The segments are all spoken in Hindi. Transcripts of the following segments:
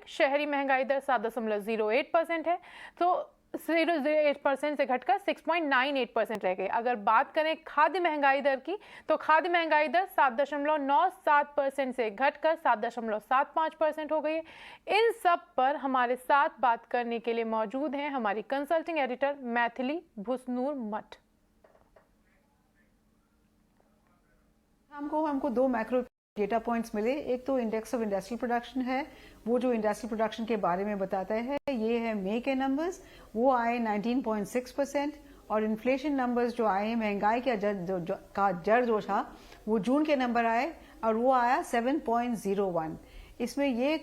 मुताबिक शहरी महंगाई दर 7.08% है, तो 0.08% से घटकर 6.98% रह गई। अगर बात करें खाद्य महंगाई दर की, तो खाद्य महंगाई दर 7.97% से घटकर 7.75% हो गई है। इन सब पर हमारे साथ बात करने के लिए मौजूद हैं हमारी कंसल्टिंग एडिटर मैथिली भुसनूर मठ। हमको दो मैक्रो डेटा पॉइंट्स मिले। एक तो इंडेक्स ऑफ इंडस्ट्रियल प्रोडक्शन है, वो जो इंडस्ट्रियल प्रोडक्शन के बारे में बताता है। ये है मई के नंबर्स, वो आए 19.6%, और इन्फ्लेशन नंबर्स जो आए, महंगाई का जड़ जो था, वो जून के नंबर आए और वो आया 7.01। इसमें ये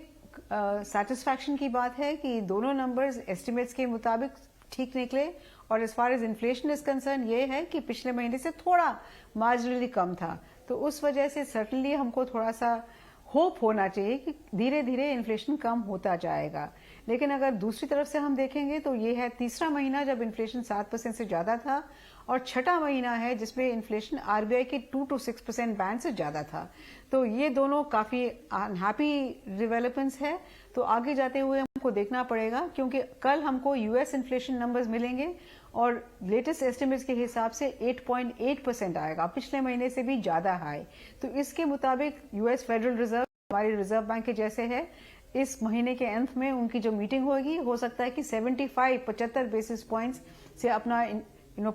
सेटिस्फैक्शन की बात है कि दोनों नंबर्स एस्टिमेट्स के मुताबिक ठीक निकले। और as far as inflation is concern, ये है कि पिछले महीने से थोड़ा मार्जिनली कम था। तो उस वजह से सर्टनली हमको थोड़ा सा होप होना चाहिए कि धीरे धीरे इन्फ्लेशन कम होता जाएगा। लेकिन अगर दूसरी तरफ से हम देखेंगे तो ये है तीसरा महीना जब इन्फ्लेशन 7% से ज़्यादा था, और छठा महीना है जिसमें इन्फ्लेशन आरबीआई के 2 to 6% बैंड से ज़्यादा था। तो ये दोनों काफ़ी अनहैप्पी डेवलपमेंट्स है। तो आगे जाते हुए हमको देखना पड़ेगा, क्योंकि कल हमको यूएस इन्फ्लेशन नंबर्स मिलेंगे और लेटेस्ट एस्टिमेट्स के हिसाब से 8.8% आएगा, पिछले महीने से भी ज़्यादा हाई। तो इसके मुताबिक यूएस फेडरल रिजर्व, हमारी रिजर्व बैंक के जैसे है, इस महीने के अंत में उनकी जो मीटिंग होगी, हो सकता है कि 75 बेसिस पॉइंट्स से अपना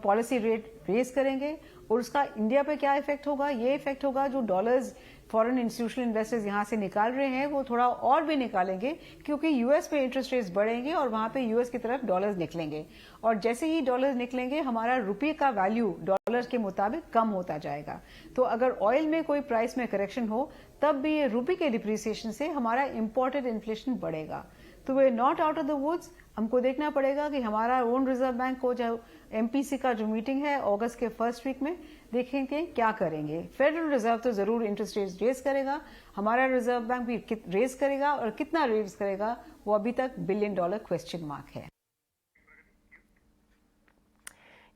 पॉलिसी रेट रेज करेंगे। और उसका इंडिया पे क्या इफेक्ट होगा? ये इफेक्ट होगा जो डॉलर्स फॉरेन इंस्टीट्यूशनल इन्वेस्टर्स यहाँ से निकाल रहे हैं, वो थोड़ा और भी निकालेंगे, क्योंकि यूएस पे इंटरेस्ट रेट्स बढ़ेंगे और वहां पे यूएस की तरफ डॉलर्स निकलेंगे। और जैसे ही डॉलर्स निकलेंगे, हमारा रुपये का वैल्यू डॉलर्स के मुताबिक कम होता जाएगा। तो अगर ऑयल में कोई प्राइस में करेक्शन हो, तब भी ये रुपये के डिप्रिसिएशन से हमारा इम्पोर्टेड इन्फ्लेशन बढ़ेगा। तो we not out of the woods. हमको देखना पड़ेगा कि हमारा ओन रिजर्व बैंक को, जो एमपीसी का जो मीटिंग है अगस्त के फर्स्ट वीक में, देखेंगे क्या करेंगे। फेडरल रिजर्व तो जरूर इंटरेस्ट रेट रेज करेगा, हमारा रिजर्व बैंक भी रेज करेगा, और कितना रेज करेगा वो अभी तक $1 बिलियन क्वेश्चन मार्क है।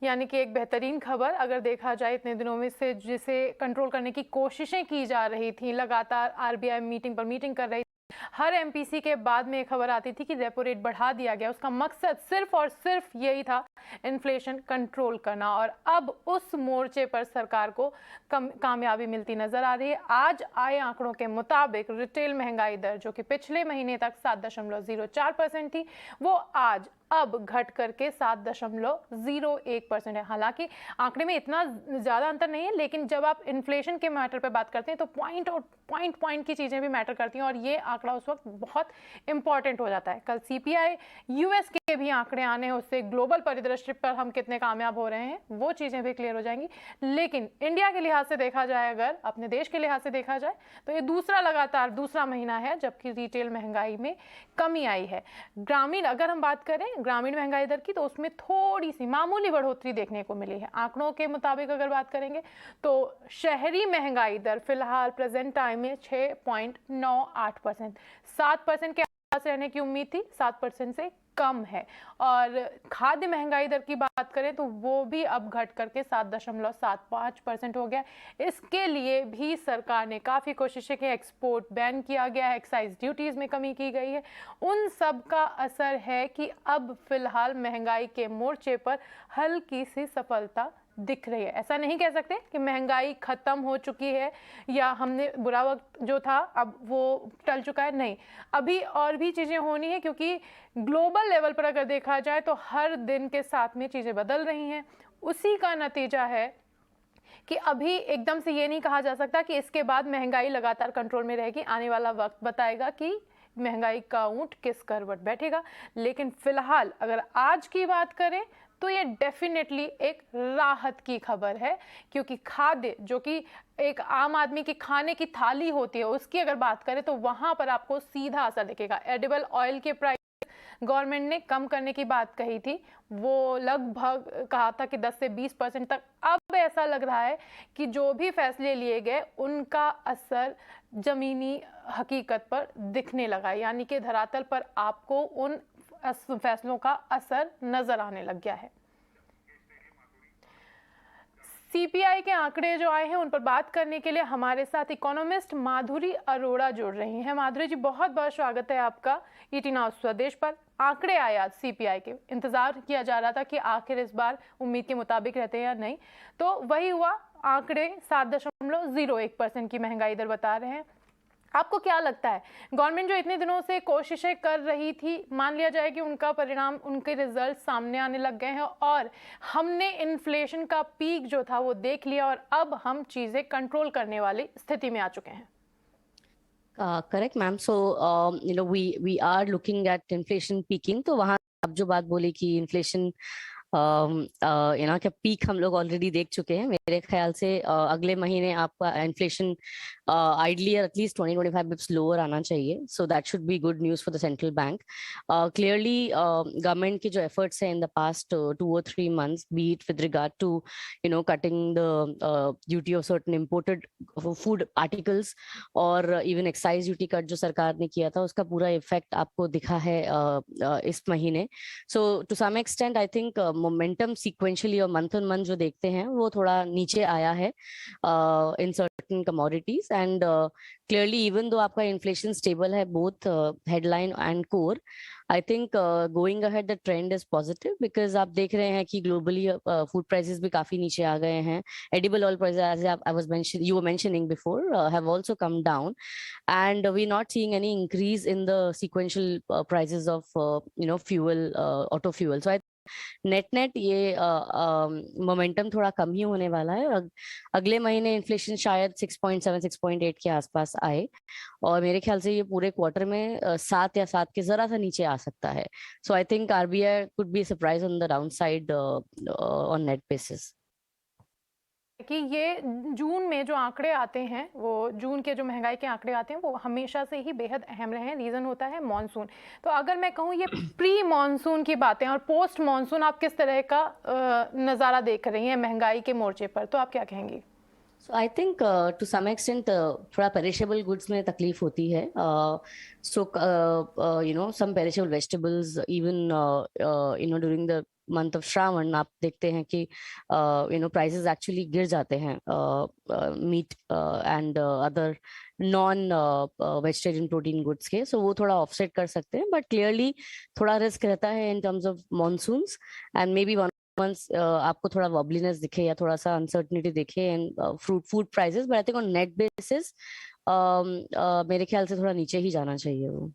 यानी कि एक बेहतरीन खबर अगर देखा जाए, इतने दिनों में से जिसे कंट्रोल करने की कोशिशें की जा रही थी, लगातार आरबीआई मीटिंग पर मीटिंग कर रही, हर एमपीसी के बाद में एक खबर आती थी कि रेपो रेट बढ़ा दिया गया। उसका मकसद सिर्फ और सिर्फ यही था, इन्फ्लेशन कंट्रोल करना। और अब उस मोर्चे पर सरकार को कामयाबी मिलती नजर आ रही है। आज आए आंकड़ों के मुताबिक रिटेल महंगाई दर, जो कि पिछले महीने तक 7.04% थी, वो आज अब घट करके 7.01% है। हालांकि आंकड़े में इतना ज्यादा अंतर नहीं है, लेकिन जब आप इन्फ्लेशन के मैटर पे बात करते हैं तो पॉइंट और पॉइंट की चीजें भी मैटर करती हैं, और ये आंकड़ा उस वक्त बहुत इंपॉर्टेंट हो जाता है। कल सीपीआई यूएस के भी आंकड़े आने हैं, उससे ग्लोबल परिदृश्य पर हम कितने कामयाब हो रहे हैं वो चीजें भी क्लियर हो जाएंगी। लेकिन इंडिया के लिहाज से देखा जाए, अगर अपने देश के लिहाज से देखा जाए, तो ये लगातार दूसरा महीना है जबकि रिटेल महंगाई में कमी आई है। ग्रामीण, अगर हम बात करें ग्रामीण महंगाई दर की, तो उसमें थोड़ी सी मामूली बढ़ोतरी देखने को मिली है। आंकड़ों के मुताबिक अगर बात करेंगे तो शहरी महंगाई दर फिलहाल प्रेजेंट टाइम में 6.98%, 7% के आसपास रहने की उम्मीद थी, 7% से कम है। और खाद्य महंगाई दर की बात करें तो वो भी अब घट करके 7.75% हो गया। इसके लिए भी सरकार ने काफ़ी कोशिशें की, एक्सपोर्ट बैन किया गया है, एक्साइज ड्यूटीज़ में कमी की गई है। उन सब का असर है कि अब फिलहाल महंगाई के मोर्चे पर हल्की सी सफलता दिख रही है। ऐसा नहीं कह सकते कि महंगाई खत्म हो चुकी है या हमने बुरा वक्त जो था अब वो टल चुका है, नहीं, अभी और भी चीज़ें होनी है, क्योंकि ग्लोबल लेवल पर अगर देखा जाए तो हर दिन के साथ में चीज़ें बदल रही हैं। उसी का नतीजा है कि अभी एकदम से ये नहीं कहा जा सकता कि इसके बाद महंगाई लगातार कंट्रोल में रहेगी। आने वाला वक्त बताएगा कि महंगाई का ऊंट किस करवट बैठेगा। लेकिन फिलहाल अगर आज की बात करें तो ये डेफिनेटली एक राहत की खबर है, क्योंकि खाद्य, जो कि एक आम आदमी की खाने की थाली होती है, उसकी अगर बात करें तो वहां पर आपको सीधा असर दिखेगा। एडिबल ऑयल के प्राइस गवर्नमेंट ने कम करने की बात कही थी, वो लगभग कहा था कि 10 से 20% तक। अब ऐसा लग रहा है कि जो भी फैसले लिए गए उनका असर जमीनी हकीकत पर दिखने लगा, यानी कि धरातल पर आपको उन फैसलों का असर नजर आने लग गया है। सीपीआई के आंकड़े जो आए हैं उन पर बात करने के लिए हमारे साथ इकोनॉमिस्ट माधुरी अरोड़ा जुड़ रही हैं। माधुरी जी, बहुत बहुत स्वागत है आपका ईटी नाउ स्वदेश पर। आंकड़े आए आज सीपीआई के, इंतजार किया जा रहा था कि आखिर इस बार उम्मीद के मुताबिक रहते हैं या नहीं, तो वही हुआ। आंकड़े 7.01% की महंगाई दर बता रहे हैं। आपको क्या लगता है, गवर्नमेंट जो इतने दिनों से कोशिशें कर रही थी, मान लिया जाए कि उनका परिणाम, उनके रिजल्ट सामने आने लग गए हैं और हमने इन्फ्लेशन का पीक जो था वो देख लिया और अब हम चीजें कंट्रोल करने वाली स्थिति में आ चुके हैं? Correct ma'am. So we are looking at inflation peaking. तो वहाँ आप जो बात बोली कि इन्फ्लेशन का पीक हम लोग ऑलरेडी देख चुके हैं। मेरे ख्याल से अगले महीने आपका inflation ideally at least 20-25 bips lower आना चाहिए। So that should be good news for the central bank. Clearly government के जो एफर्ट्स हैं in the past 2 or 3 months, be it with regard to cutting the duty of certain imported food articles और इवन एक्साइज ड्यूटी कट जो सरकार ने किया था, उसका पूरा इफेक्ट आपको दिखा है इस महीने। So to some extent I think momentum sequentially और मंथ ऑन मंथ जो देखते हैं वो थोड़ा नीचे आया है in certain commodities. And clearly even though आपका इन्फ्लेशन स्टेबल है both headline and core, I think going ahead the trend is positive because आप देख रहे हैं कि ग्लोबली फूड प्राइसेस भी काफी नीचे आ गए हैं। Edible oil prices, as you were mentioning before, have also come down, and we're not seeing any increase in the sequential prices of fuel, auto fuel. So net net ये मोमेंटम थोड़ा कम ही होने वाला है। अगले महीने इन्फ्लेशन शायद 6.7-6.8 के आसपास आए और मेरे ख्याल से ये पूरे क्वार्टर में 7 या 7 के जरा सा नीचे आ सकता है। So I think RBI could be surprise on the downside on net basis. कि ये जून में जो आंकड़े आते हैं, वो जून के जो महंगाई के आंकड़े आते हैं वो हमेशा से ही बेहद अहम रहे हैं। रीज़न होता है मॉनसून। तो अगर मैं कहूँ ये प्री मॉनसून की बातें और पोस्ट मॉनसून आप किस तरह का नज़ारा देख रही हैं महंगाई के मोर्चे पर, तो आप क्या कहेंगी? So I think to some extent थोड़ा perishable goods में तकलीफ होती है। Some perishable vegetables even during the month of Shravan आप देखते हैं कि prices actually गिर जाते हैं meat and other non vegetarian protein goods के, so वो थोड़ा offset कर सकते हैं, but clearly थोड़ा रिस्क रहता है in terms of monsoons and maybe once आपको थोड़ा wobbliness दिखे या थोड़ा सा uncertainty दिखे in food prices, but I think on net basis मेरे ख्याल से थोड़ा नीचे ही जाना चाहिए वो।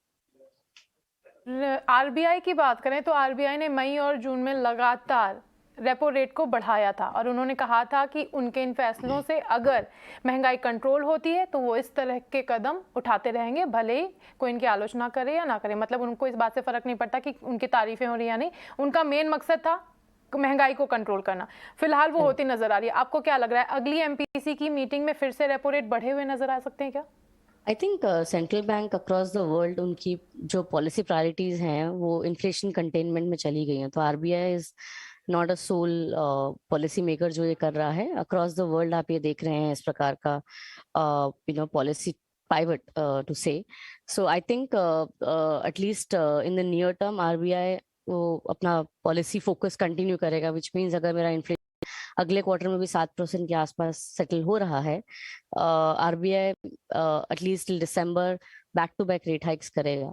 आरबीआई की बात करें तो आरबीआई ने मई और जून में लगातार रेपो रेट को बढ़ाया था और उन्होंने कहा था कि उनके इन फैसलों से अगर महंगाई कंट्रोल होती है तो वो इस तरह के कदम उठाते रहेंगे, भले ही कोई इनकी आलोचना करे या ना करे। मतलब उनको इस बात से फर्क नहीं पड़ता कि उनकी तारीफें हो रही या नहीं, उनका मेन मकसद था महंगाई को कंट्रोल करना। फिलहाल वो होती नजर आ रही है। आपको क्या लग रहा है, अगली एमपीसी की मीटिंग में फिर से रेपो रेट बढ़े हुए नजर आ सकते हैं क्या? I think central bank across the world उनकी जो पॉलिसी प्रायोरिटीज हैं वो इन्फ्लेशन कंटेनमेंट में चली गई हैं। तो RBI is not a sole policy maker जो ये कर रहा है। अक्रॉस द वर्ल्ड आप ये देख रहे हैं इस प्रकार का policy pivot to say. So I think at least in the near term RBI वो अपना पॉलिसी फोकस कंटिन्यू करेगा, विच मीन्स अगर मेरा इन्फ्लेशन अगले क्वार्टर में भी 7% के आसपास सेटल हो रहा है, RBI at least December back to back rate hikes करेगा।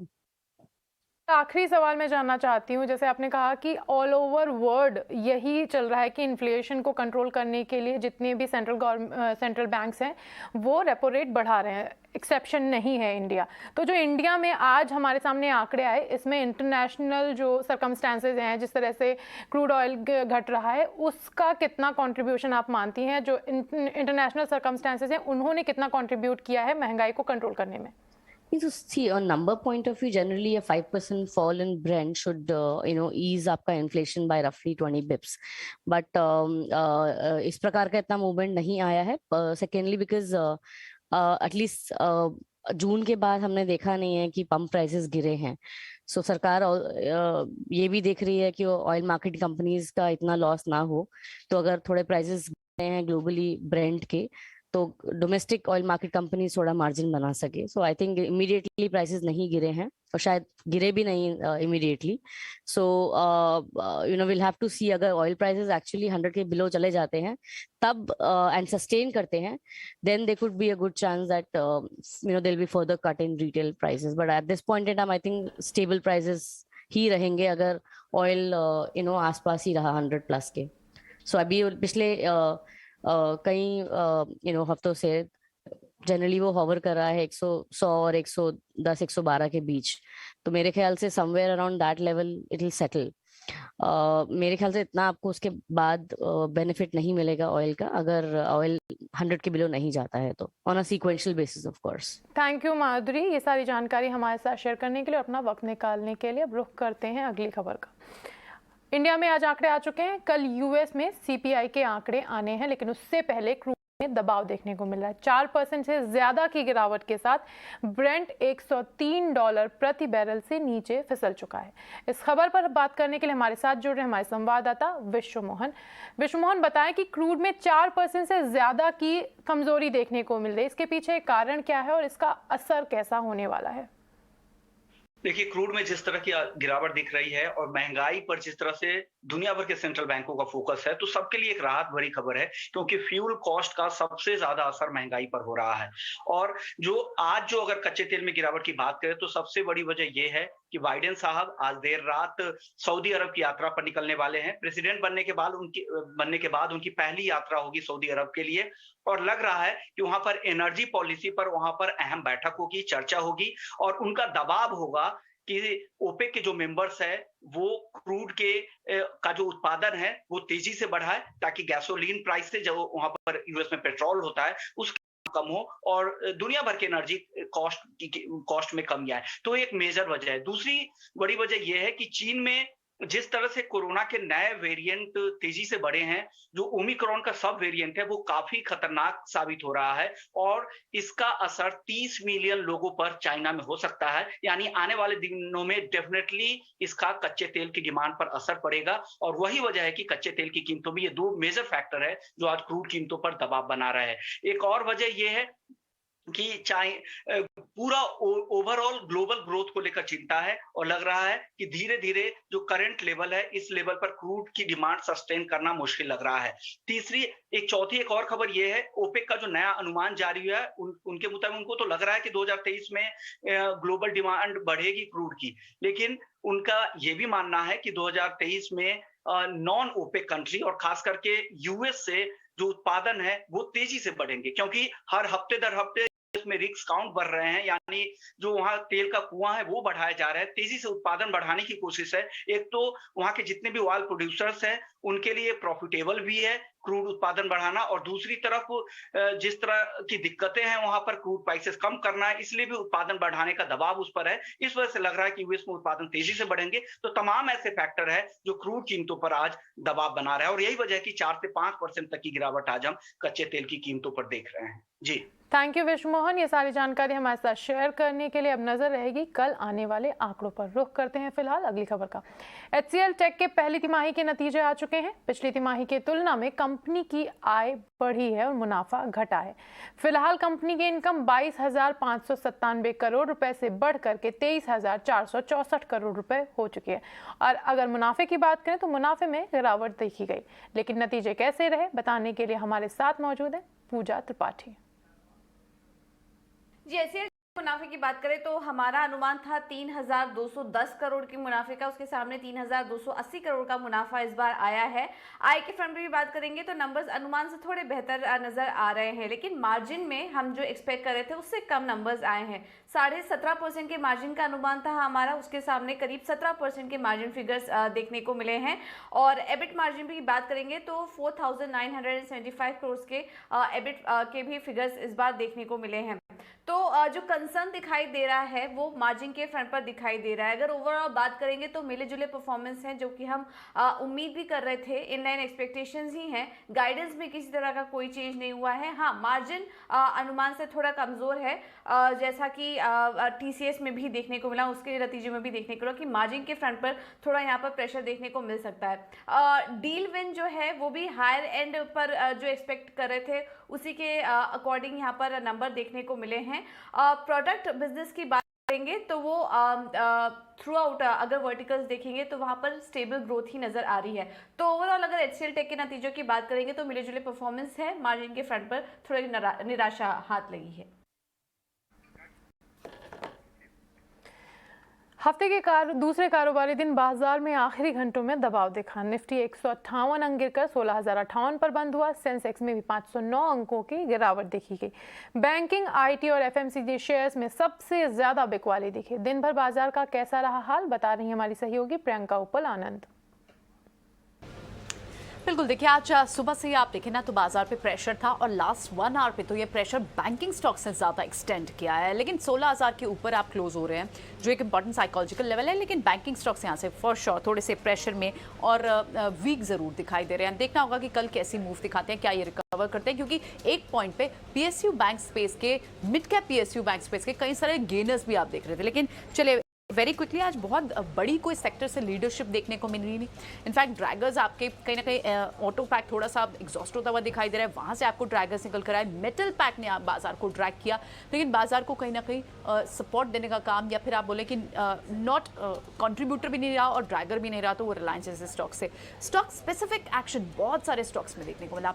आखिरी सवाल मैं जानना चाहती हूँ, जैसे आपने कहा कि ऑल ओवर वर्ल्ड यही चल रहा है कि इन्फ्लेशन को कंट्रोल करने के लिए जितने भी सेंट्रल बैंक्स हैं वो रेपो रेट बढ़ा रहे हैं, एक्सेप्शन नहीं है इंडिया। तो जो इंडिया में आज हमारे सामने आंकड़े आए, इसमें इंटरनेशनल जो सर्कमस्टेंसेज हैं, जिस तरह से क्रूड ऑयल घट रहा है, उसका कितना कंट्रीब्यूशन आप मानती हैं? जो इंटरनेशनल सर्कमस्टेंसेज हैं उन्होंने कितना कंट्रीब्यूट किया है महंगाई को कंट्रोल करने में? So see, on number point of view, generally a 5% fall in Brent should, ease आपका inflation by roughly 20 bips. But इस प्रकार का इतना movement नहीं आया है. Secondly, because at least जून के बाद हमने देखा नहीं है कि पंप प्राइसेस गिरे हैं। सो सरकार ये भी देख रही है कि ऑयल मार्केट कंपनीज का इतना लॉस ना हो, तो अगर थोड़े प्राइसेस गिरे हैं ग्लोबली ब्रेंट के, तो डोमेस्टिक ऑयल मार्केट कंपनी थोड़ा मार्जिन बना सके. So I think immediately prices नहीं गिरे हैं और शायद गिरे भी नहीं immediately. So will have to see अगर ऑयल प्राइसेस एक्चुअली 100 के बिलो चले जाते हैं तब एंड सस्टेन करते हैं, then there could be a good chance that there'll be further cut in retail prices. But at this point in time, I think stable prices ही रहेंगे अगर ऑयल आसपास ही रहा 100 प्लस के. सो अभी पिछले कई हफ्तों से जनरली वो हॉवर कर रहा है 100 और 110 112 के बीच. तो मेरे ख्याल से somewhere around that level it will settle. मेरे ख्याल से इतना आपको उसके बाद बेनिफिट नहीं मिलेगा ऑयल का अगर ऑयल 100 के बिलो नहीं जाता है तो, on a sequential basis of course. Thank you Madhuri, ये सारी जानकारी हमारे साथ शेयर करने के लिए, अपना वक्त निकालने के लिए. अब रुख करते हैं अगली खबर का. इंडिया में आज आंकड़े आ चुके हैं. कल यूएस में सीपीआई के आंकड़े आने हैं, लेकिन उससे पहले क्रूड में दबाव देखने को मिल रहा है. 4% से ज्यादा की गिरावट के साथ ब्रेंट $103 प्रति बैरल से नीचे फिसल चुका है. इस खबर पर बात करने के लिए हमारे साथ जुड़ रहे हमारे संवाददाता विश्व मोहन बताएं कि क्रूड में 4% से ज्यादा की कमजोरी देखने को मिल रही है. इसके पीछे कारण क्या है और इसका असर कैसा होने वाला है? देखिए, क्रूड में जिस तरह की गिरावट दिख रही है और महंगाई पर जिस तरह से दुनिया भर के सेंट्रल बैंकों का फोकस है, तो सबके लिए एक राहत भरी खबर है, क्योंकि फ्यूल कॉस्ट का सबसे ज्यादा असर महंगाई पर हो रहा है. और जो अगर कच्चे तेल में गिरावट की बात करें तो सबसे बड़ी वजह यह है कि बाइडेन साहब आज देर रात सऊदी अरब की यात्रा पर निकलने वाले हैं. प्रेसिडेंट बनने के बाद उनकी पहली यात्रा होगी सऊदी अरब के लिए, और लग रहा है कि वहां पर एनर्जी पॉलिसी पर वहां पर अहम बैठक होगी, चर्चा होगी, और उनका दबाव होगा कि ओपेक के जो मेंबर्स है वो क्रूड का जो उत्पादन है वो तेजी से बढ़ाए, ताकि गैसोलीन प्राइस से जो वहां पर यूएस में पेट्रोल होता है उसका कम हो और दुनिया भर के एनर्जी कॉस्ट में कमी आए. तो एक मेजर वजह है. दूसरी बड़ी वजह यह है कि चीन में जिस तरह से कोरोना के नए वेरिएंट तेजी से बढ़े हैं, जो ओमिक्रॉन का सब वेरिएंट है वो काफी खतरनाक साबित हो रहा है, और इसका असर 30 मिलियन लोगों पर चाइना में हो सकता है. यानी आने वाले दिनों में डेफिनेटली इसका कच्चे तेल की डिमांड पर असर पड़ेगा, और वही वजह है कि कच्चे तेल की कीमतों में ये दो मेजर फैक्टर है जो आज क्रूड कीमतों पर दबाव बना रहा है. एक और वजह यह है कि पूरा ओवरऑल ग्लोबल ग्रोथ को लेकर चिंता है, और लग रहा है कि धीरे धीरे जो करंट लेवल है इस लेवल पर क्रूड की डिमांड सस्टेन करना मुश्किल लग रहा है. चौथी एक और खबर यह है, ओपेक का जो नया अनुमान जारी हुआ है उनके मुताबिक उनको तो लग रहा है कि 2023 में ग्लोबल डिमांड बढ़ेगी क्रूड की, लेकिन उनका यह भी मानना है कि 2023 में नॉन ओपेक कंट्री और खास करके यूएस से जो उत्पादन है वो तेजी से बढ़ेंगे, क्योंकि हर हफ्ते दर हफ्ते इसमें रिक्स काउंट बढ़ रहे हैं, यानी जो वहां तेल का कुआं है वो बढ़ाया जा रहा है, तेजी से उत्पादन बढ़ाने की कोशिश है. एक तो वहां के जितने भी ऑयल प्रोड्यूसर्स हैं उनके लिए प्रॉफिटेबल भी है क्रूड उत्पादन बढ़ाना, और दूसरी तरफ जिस तरह की दिक्कतें हैं वहां पर क्रूड प्राइसेस कम करना है, इसलिए भी उत्पादन बढ़ाने का दबाव उस पर है. इस वजह से लग रहा है कि यूएस में उत्पादन तेजी से बढ़ेंगे. तो तमाम ऐसे फैक्टर है जो क्रूड कीमतों पर आज दबाव बना रहा है, और यही वजह है कि 4 से 5% तक की गिरावट आज हम कच्चे तेल की कीमतों पर देख रहे हैं. जी थैंक यू विश्व मोहन, ये सारी जानकारी हमारे साथ शेयर करने के लिए. अब नजर रहेगी कल आने वाले आंकड़ों पर. रुख करते हैं फिलहाल अगली खबर का. HCL टेक के पहली तिमाही के नतीजे आ चुके हैं. पिछली तिमाही की तुलना में कंपनी की आय बढ़ी है और मुनाफा घटा है. फिलहाल कंपनी की इनकम 22,597 करोड़ रुपए से बढ़ करके 23,464 करोड़ रुपए हो चुकी है. और अगर मुनाफे की बात करें तो मुनाफे में गिरावट देखी गई. लेकिन नतीजे कैसे रहे बताने के लिए हमारे साथ मौजूद है पूजा त्रिपाठी. जी, ऐसे मुनाफे की बात करें तो हमारा अनुमान था 3,210 करोड़ के मुनाफे का, उसके सामने 3,280 करोड़ का मुनाफा इस बार आया है. आय के फ्रंट पे भी बात करेंगे तो नंबर्स अनुमान से थोड़े बेहतर नजर आ रहे हैं, लेकिन मार्जिन में हम जो एक्सपेक्ट कर रहे थे उससे कम नंबर्स आए हैं. 17.5% के मार्जिन का अनुमान था हमारा, उसके सामने करीब 17% के मार्जिन फिगर्स देखने को मिले हैं. और एबिट मार्जिन की बात करेंगे तो 4,975 करोड़ के एबिट के भी फिगर्स इस बार देखने को मिले हैं. तो जो कंसर्न दिखाई दे रहा है वो मार्जिन के फ्रंट पर दिखाई दे रहा है. अगर ओवरऑल बात करेंगे तो मिले जुले परफॉर्मेंस हैं जो कि हम उम्मीद भी कर रहे थे, इनलाइन एक्सपेक्टेशंस ही हैं. गाइडेंस में किसी तरह का कोई चेंज नहीं हुआ है. हाँ, मार्जिन अनुमान से थोड़ा कमजोर है, जैसा कि TCS में भी देखने को मिला, उसके नतीजे में भी देखने को मिला कि मार्जिन के फ्रंट पर थोड़ा यहाँ पर प्रेशर देखने को मिल सकता है. डील विन जो है वो भी हायर एंड पर जो एक्सपेक्ट कर रहे थे उसी के अकॉर्डिंग यहाँ पर नंबर देखने को मिले हैं। प्रोडक्ट बिजनेस की बात करेंगे तो वो थ्रू आउट अगर वर्टिकल्स देखेंगे तो वहाँ पर स्टेबल ग्रोथ ही नजर आ रही है। तो ओवरऑल अगर HCL टेक के नतीजों की बात करेंगे तो मिले जुले परफॉर्मेंस है, मार्जिन के फ्रंट पर थोड़ी निराशा हाथ लगी है। हफ्ते के दूसरे कारोबारी दिन बाजार में आखिरी घंटों में दबाव दिखा। निफ्टी 158 अंक गिरकर 16,058 पर बंद हुआ। सेंसेक्स में भी 509 अंकों की गिरावट देखी गई। बैंकिंग, IT और FMCG शेयर्स में सबसे ज्यादा बिकवाली दिखे। दिन भर बाजार का कैसा रहा हाल, बता रही हमारी सहयोगी प्रियंका उपल आनंद। बिल्कुल, देखिए आज सुबह से ही आप देखें ना तो बाजार पे प्रेशर था और लास्ट 1 आवर पे तो ये प्रेशर बैंकिंग स्टॉक से ज़्यादा एक्सटेंड किया है, लेकिन 16,000 के ऊपर आप क्लोज हो रहे हैं जो एक इंपॉर्टेंट साइकोलॉजिकल लेवल है। लेकिन बैंकिंग स्टॉक्स यहाँ से फॉर श्योर थोड़े से प्रेशर में और वीक ज़रूर दिखाई दे रहे हैं। देखना होगा कि कल कैसी मूव दिखाते हैं, क्या ये रिकवर करते हैं, क्योंकि एक पॉइंट पे PSU बैंक स्पेस के, mid cap PSU bank space के कई सारे गेनर्स भी आप देख रहे थे। लेकिन चले वेरी क्विकली, आज बहुत बड़ी कोई सेक्टर से लीडरशिप देखने को मिल रही नहीं। इनफैक्ट ड्रैगर्स आपके कहीं ना कहीं ऑटो पैक थोड़ा सा एग्जॉस्ट होता हुआ दिखाई दे रहा है, वहाँ से आपको ड्रैगर्स निकल कर आए। मेटल पैक ने आप बाजार को ड्रैग किया, लेकिन बाजार को कहीं ना कहीं सपोर्ट देने का काम, या फिर आप बोले कि नॉट कंट्रीब्यूटर भी नहीं रहा और ड्रैगर भी नहीं रहा, तो वो रिलायंस जैसे स्टॉक से स्टॉक स्पेसिफिक एक्शन बहुत सारे स्टॉक्स में देखने को मिला।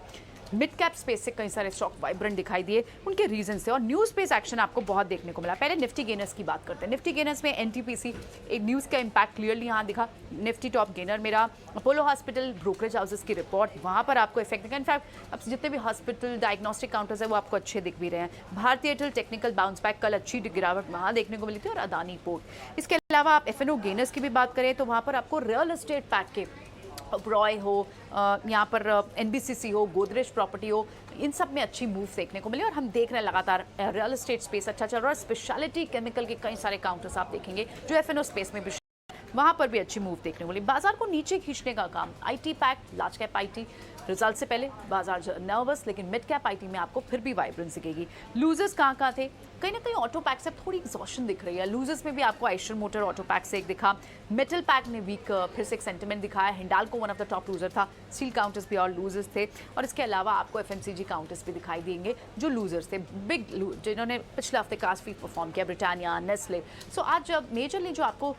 मिड कैप स्पेस से कई सारे स्टॉक वाइब्रेंट दिखाई दिए उनके रीजन से, और न्यूज स्पेस एक्शन आपको बहुत देखने को मिला। पहले निफ्टी गेनर्स की बात करते हैं। निफ्टी गेनर्स में NTPC एक न्यूज़ का इम्पैक्ट क्लियरली यहाँ दिखा। निफ्टी टॉप गेनर मेरा अपोलो हॉस्पिटल, ब्रोकरेज हाउसेस की रिपोर्ट, वहाँ पर आपको इफेक्ट दिखा। इनफैक्ट अब जितने भी हॉस्पिटल डायग्नोस्टिक काउंटर्स है वो आपको अच्छे दिख भी रहे हैं। भारतीय एयरटेल टेक्निकल बाउंस बैक, कल अच्छी गिरावट वहाँ देखने को मिली थी, और अदानी पोर्ट। इसके अलावा आप FNO गेनर्स की भी बात करें तो वहाँ पर आपको रियल एस्टेट पैक के रॉय हो, यहाँ पर NBCC हो, गोदरेज प्रॉपर्टी हो, इन सब में अच्छी मूव देखने को मिली। और हम देख रहे हैं लगातार रियल एस्टेट स्पेस अच्छा चल रहा है। स्पेशलिटी केमिकल के कई सारे काउंटर्स आप देखेंगे जो FNO स्पेस में भी, वहाँ पर भी अच्छी मूव देखने को मिली। बाजार को नीचे खींचने का काम IT pack, large cap IT result से पहले बाजार नर्वस, लेकिन मिड कैप IT में आपको फिर भी वाइब्रेंस दिखेगी। लूजर्स कहाँ थे? कहीं ना कहीं ऑटो पैक से थोड़ी एग्जॉशन दिख रही है। लूजर्स में भी आपको आइशर मोटर ऑटो पैक से एक दिखा। मेटल पैक ने वीक फिर से एक सेंटिमेंट दिखाया। Hindalco one of the top loser था। स्टील काउंटर्स भी और लूजर्स थे, और इसके अलावा आपको FMCG काउंटर्स भी दिखाई देंगे जो लूजर्स थे, बिग जिन्होंने पिछले हफ्ते काफी परफॉर्म किया, ब्रिटानिया, नेस्ले। सो आज मेजरली जो आपको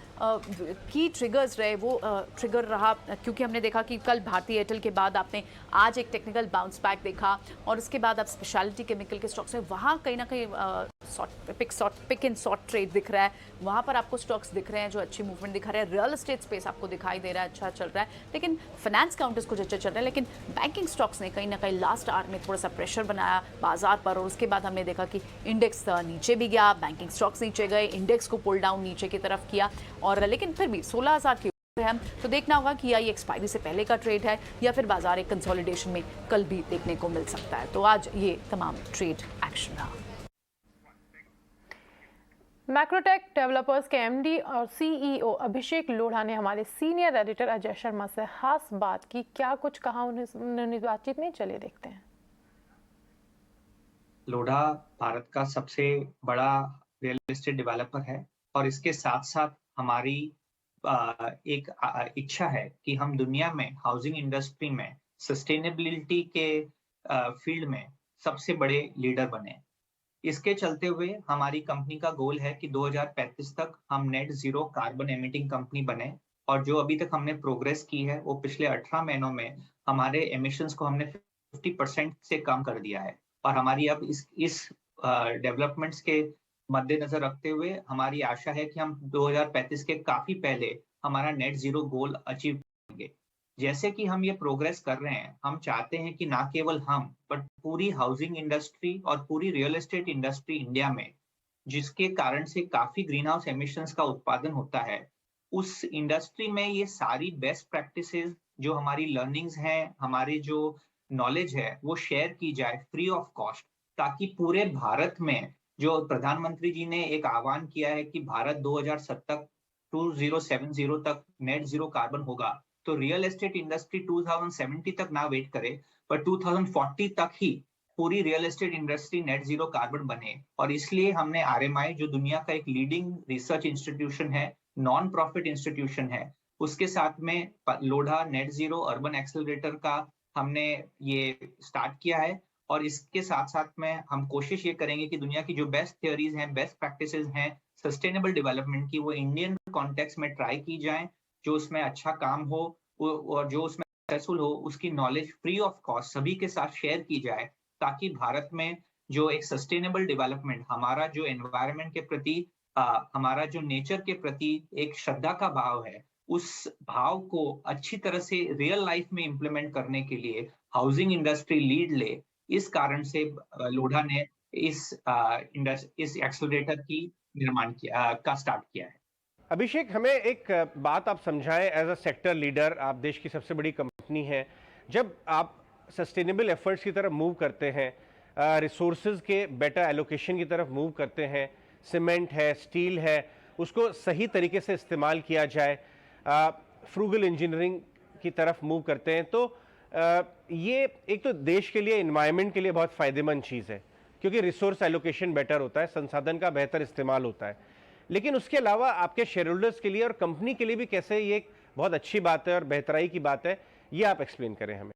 की ट्रिगर्स रहे वो ट्रिगर रहा, क्योंकि हमने देखा कि कल भारतीय एयरटेल के बाद आपने आज एक टेक्निकल बाउंस बैक देखा, और उसके बाद आप स्पेशलिटी केमिकल के स्टॉक्स में वहाँ कहीं ना कहीं पिक एंड सॉर्ट ट्रेड दिख रहा है। वहाँ पर आपको स्टॉक्स दिख रहे हैं जो अच्छी मूवमेंट दिखा रहे हैं। रियल एस्टेट स्पेस आपको दिखाई दे रहा है अच्छा चल रहा है, लेकिन फाइनेंस काउंटर्स कुछ अच्छा चल रहा है। लेकिन बैंकिंग स्टॉक्स ने कहीं ना कहीं लास्ट आवर में थोड़ा सा प्रेशर बनाया बाजार पर, और उसके बाद हमने देखा कि इंडेक्स नीचे भी गया, बैंकिंग स्टॉक्स नीचे गए, इंडेक्स को पुल डाउन नीचे की तरफ किया, और लेकिन फिर भी 16,000 के हम तो देखना होगा कि या ये एक्सपायरी से पहले का ट्रेड है या फिर बाजार एक कंसोलिडेशन में कल भी देखने को मिल सकता है। तो आज ये तमाम ट्रेड एक्शन रहा। मैक्रोटेक डेवलपर्स के MD और CEO अभिषेक लोढ़ा ने हमारे सीनियर एडिटर अजय शर्मा से खास बात की। क्या कुछ कहा उन्होंने बातचीत में, चलिए देखते हैं। लोढ़ा भारत का सबसे बड़ा रियल एस्टेट डेवलपर है, और इसके साथ साथ हमारी एक इच्छा है कि हम दुनिया में हाउसिंग इंडस्ट्री में सस्टेनेबिलिटी के फील्ड में सबसे बड़े लीडर बने। इसके चलते हुए हमारी कंपनी का गोल है कि 2035 तक हम net zero carbon emitting company बने, और जो अभी तक हमने प्रोग्रेस की है वो पिछले 18 महीनों में हमारे एमिशंस को हमने 50% से कम कर दिया है। और हमारी अब इस डेवलपमेंट्स के मद्देनजर रखते हुए हमारी आशा है कि हम 2035 के काफी पहले हमारा नेट जीरो गोल अचीव करेंगे। जैसे कि हम ये प्रोग्रेस कर रहे हैं, हम चाहते हैं कि ना केवल हम बट पूरी हाउसिंग इंडस्ट्री और पूरी रियल एस्टेट इंडस्ट्री इंडिया में, जिसके कारण से काफी ग्रीन हाउस एमिशंस का उत्पादन होता है, उस इंडस्ट्री में ये सारी बेस्ट प्रैक्टिसेस जो हमारी लर्निंग्स हैं, हमारी जो नॉलेज है, वो शेयर की जाए फ्री ऑफ कॉस्ट, ताकि पूरे भारत में जो प्रधानमंत्री जी ने एक आह्वान किया है कि भारत 2070 तक नेट जीरो कार्बन होगा, तो रियल एस्टेट इंडस्ट्री 2070 तक ना वेट करे, पर 2040 तक ही पूरी real estate industry net zero carbon बने। और इसलिए हमने RMI, जो दुनिया का एक लीडिंग रिसर्च इंस्टीट्यूशन है, नॉन प्रॉफिट इंस्टीट्यूशन है, उसके साथ में Lodha net zero urban accelerator का हमने ये स्टार्ट किया है, और इसके साथ साथ में हम कोशिश ये करेंगे कि दुनिया की जो बेस्ट थियोरीज हैं, बेस्ट प्रैक्टिसेस हैं सस्टेनेबल डेवलपमेंट की, वो इंडियन कॉन्टेक्स्ट में ट्राई की जाए, जो उसमें अच्छा काम हो और जो उसमें सक्सेसफुल हो, उसकी नॉलेज फ्री ऑफ कॉस्ट सभी के साथ शेयर की जाए, ताकि भारत में जो एक सस्टेनेबल डेवलपमेंट, हमारा जो एनवायरनमेंट के प्रति हमारा जो नेचर के प्रति एक श्रद्धा का भाव है, उस भाव को अच्छी तरह से रियल लाइफ में इम्प्लीमेंट करने के लिए हाउसिंग इंडस्ट्री लीड ले। इस कारण से लोढ़ा ने इस एक्सेलरेटर की निर्माण का स्टार्ट किया है। अभिषेक, हमें एक बात आप समझाएं, एज अ सेक्टर लीडर, आप देश की सबसे बड़ी कंपनी हैं, जब आप सस्टेनेबल एफर्ट्स की तरफ मूव करते हैं, रिसोर्सेज के बेटर एलोकेशन की तरफ मूव करते हैं, सीमेंट है, स्टील है, उसको सही तरीके से इस्तेमाल किया जाए, फ्रूगल इंजीनियरिंग की तरफ मूव करते हैं, तो ये एक तो देश के लिए, एनवायरनमेंट के लिए बहुत फ़ायदेमंद चीज़ है, क्योंकि रिसोर्स एलोकेशन बेटर होता है, संसाधन का बेहतर इस्तेमाल होता है। लेकिन उसके अलावा आपके शेयर होल्डर्स के लिए और कंपनी के लिए भी कैसे ये एक बहुत अच्छी बात है और बेहतराई की बात है, ये आप एक्सप्लेन करें हमें।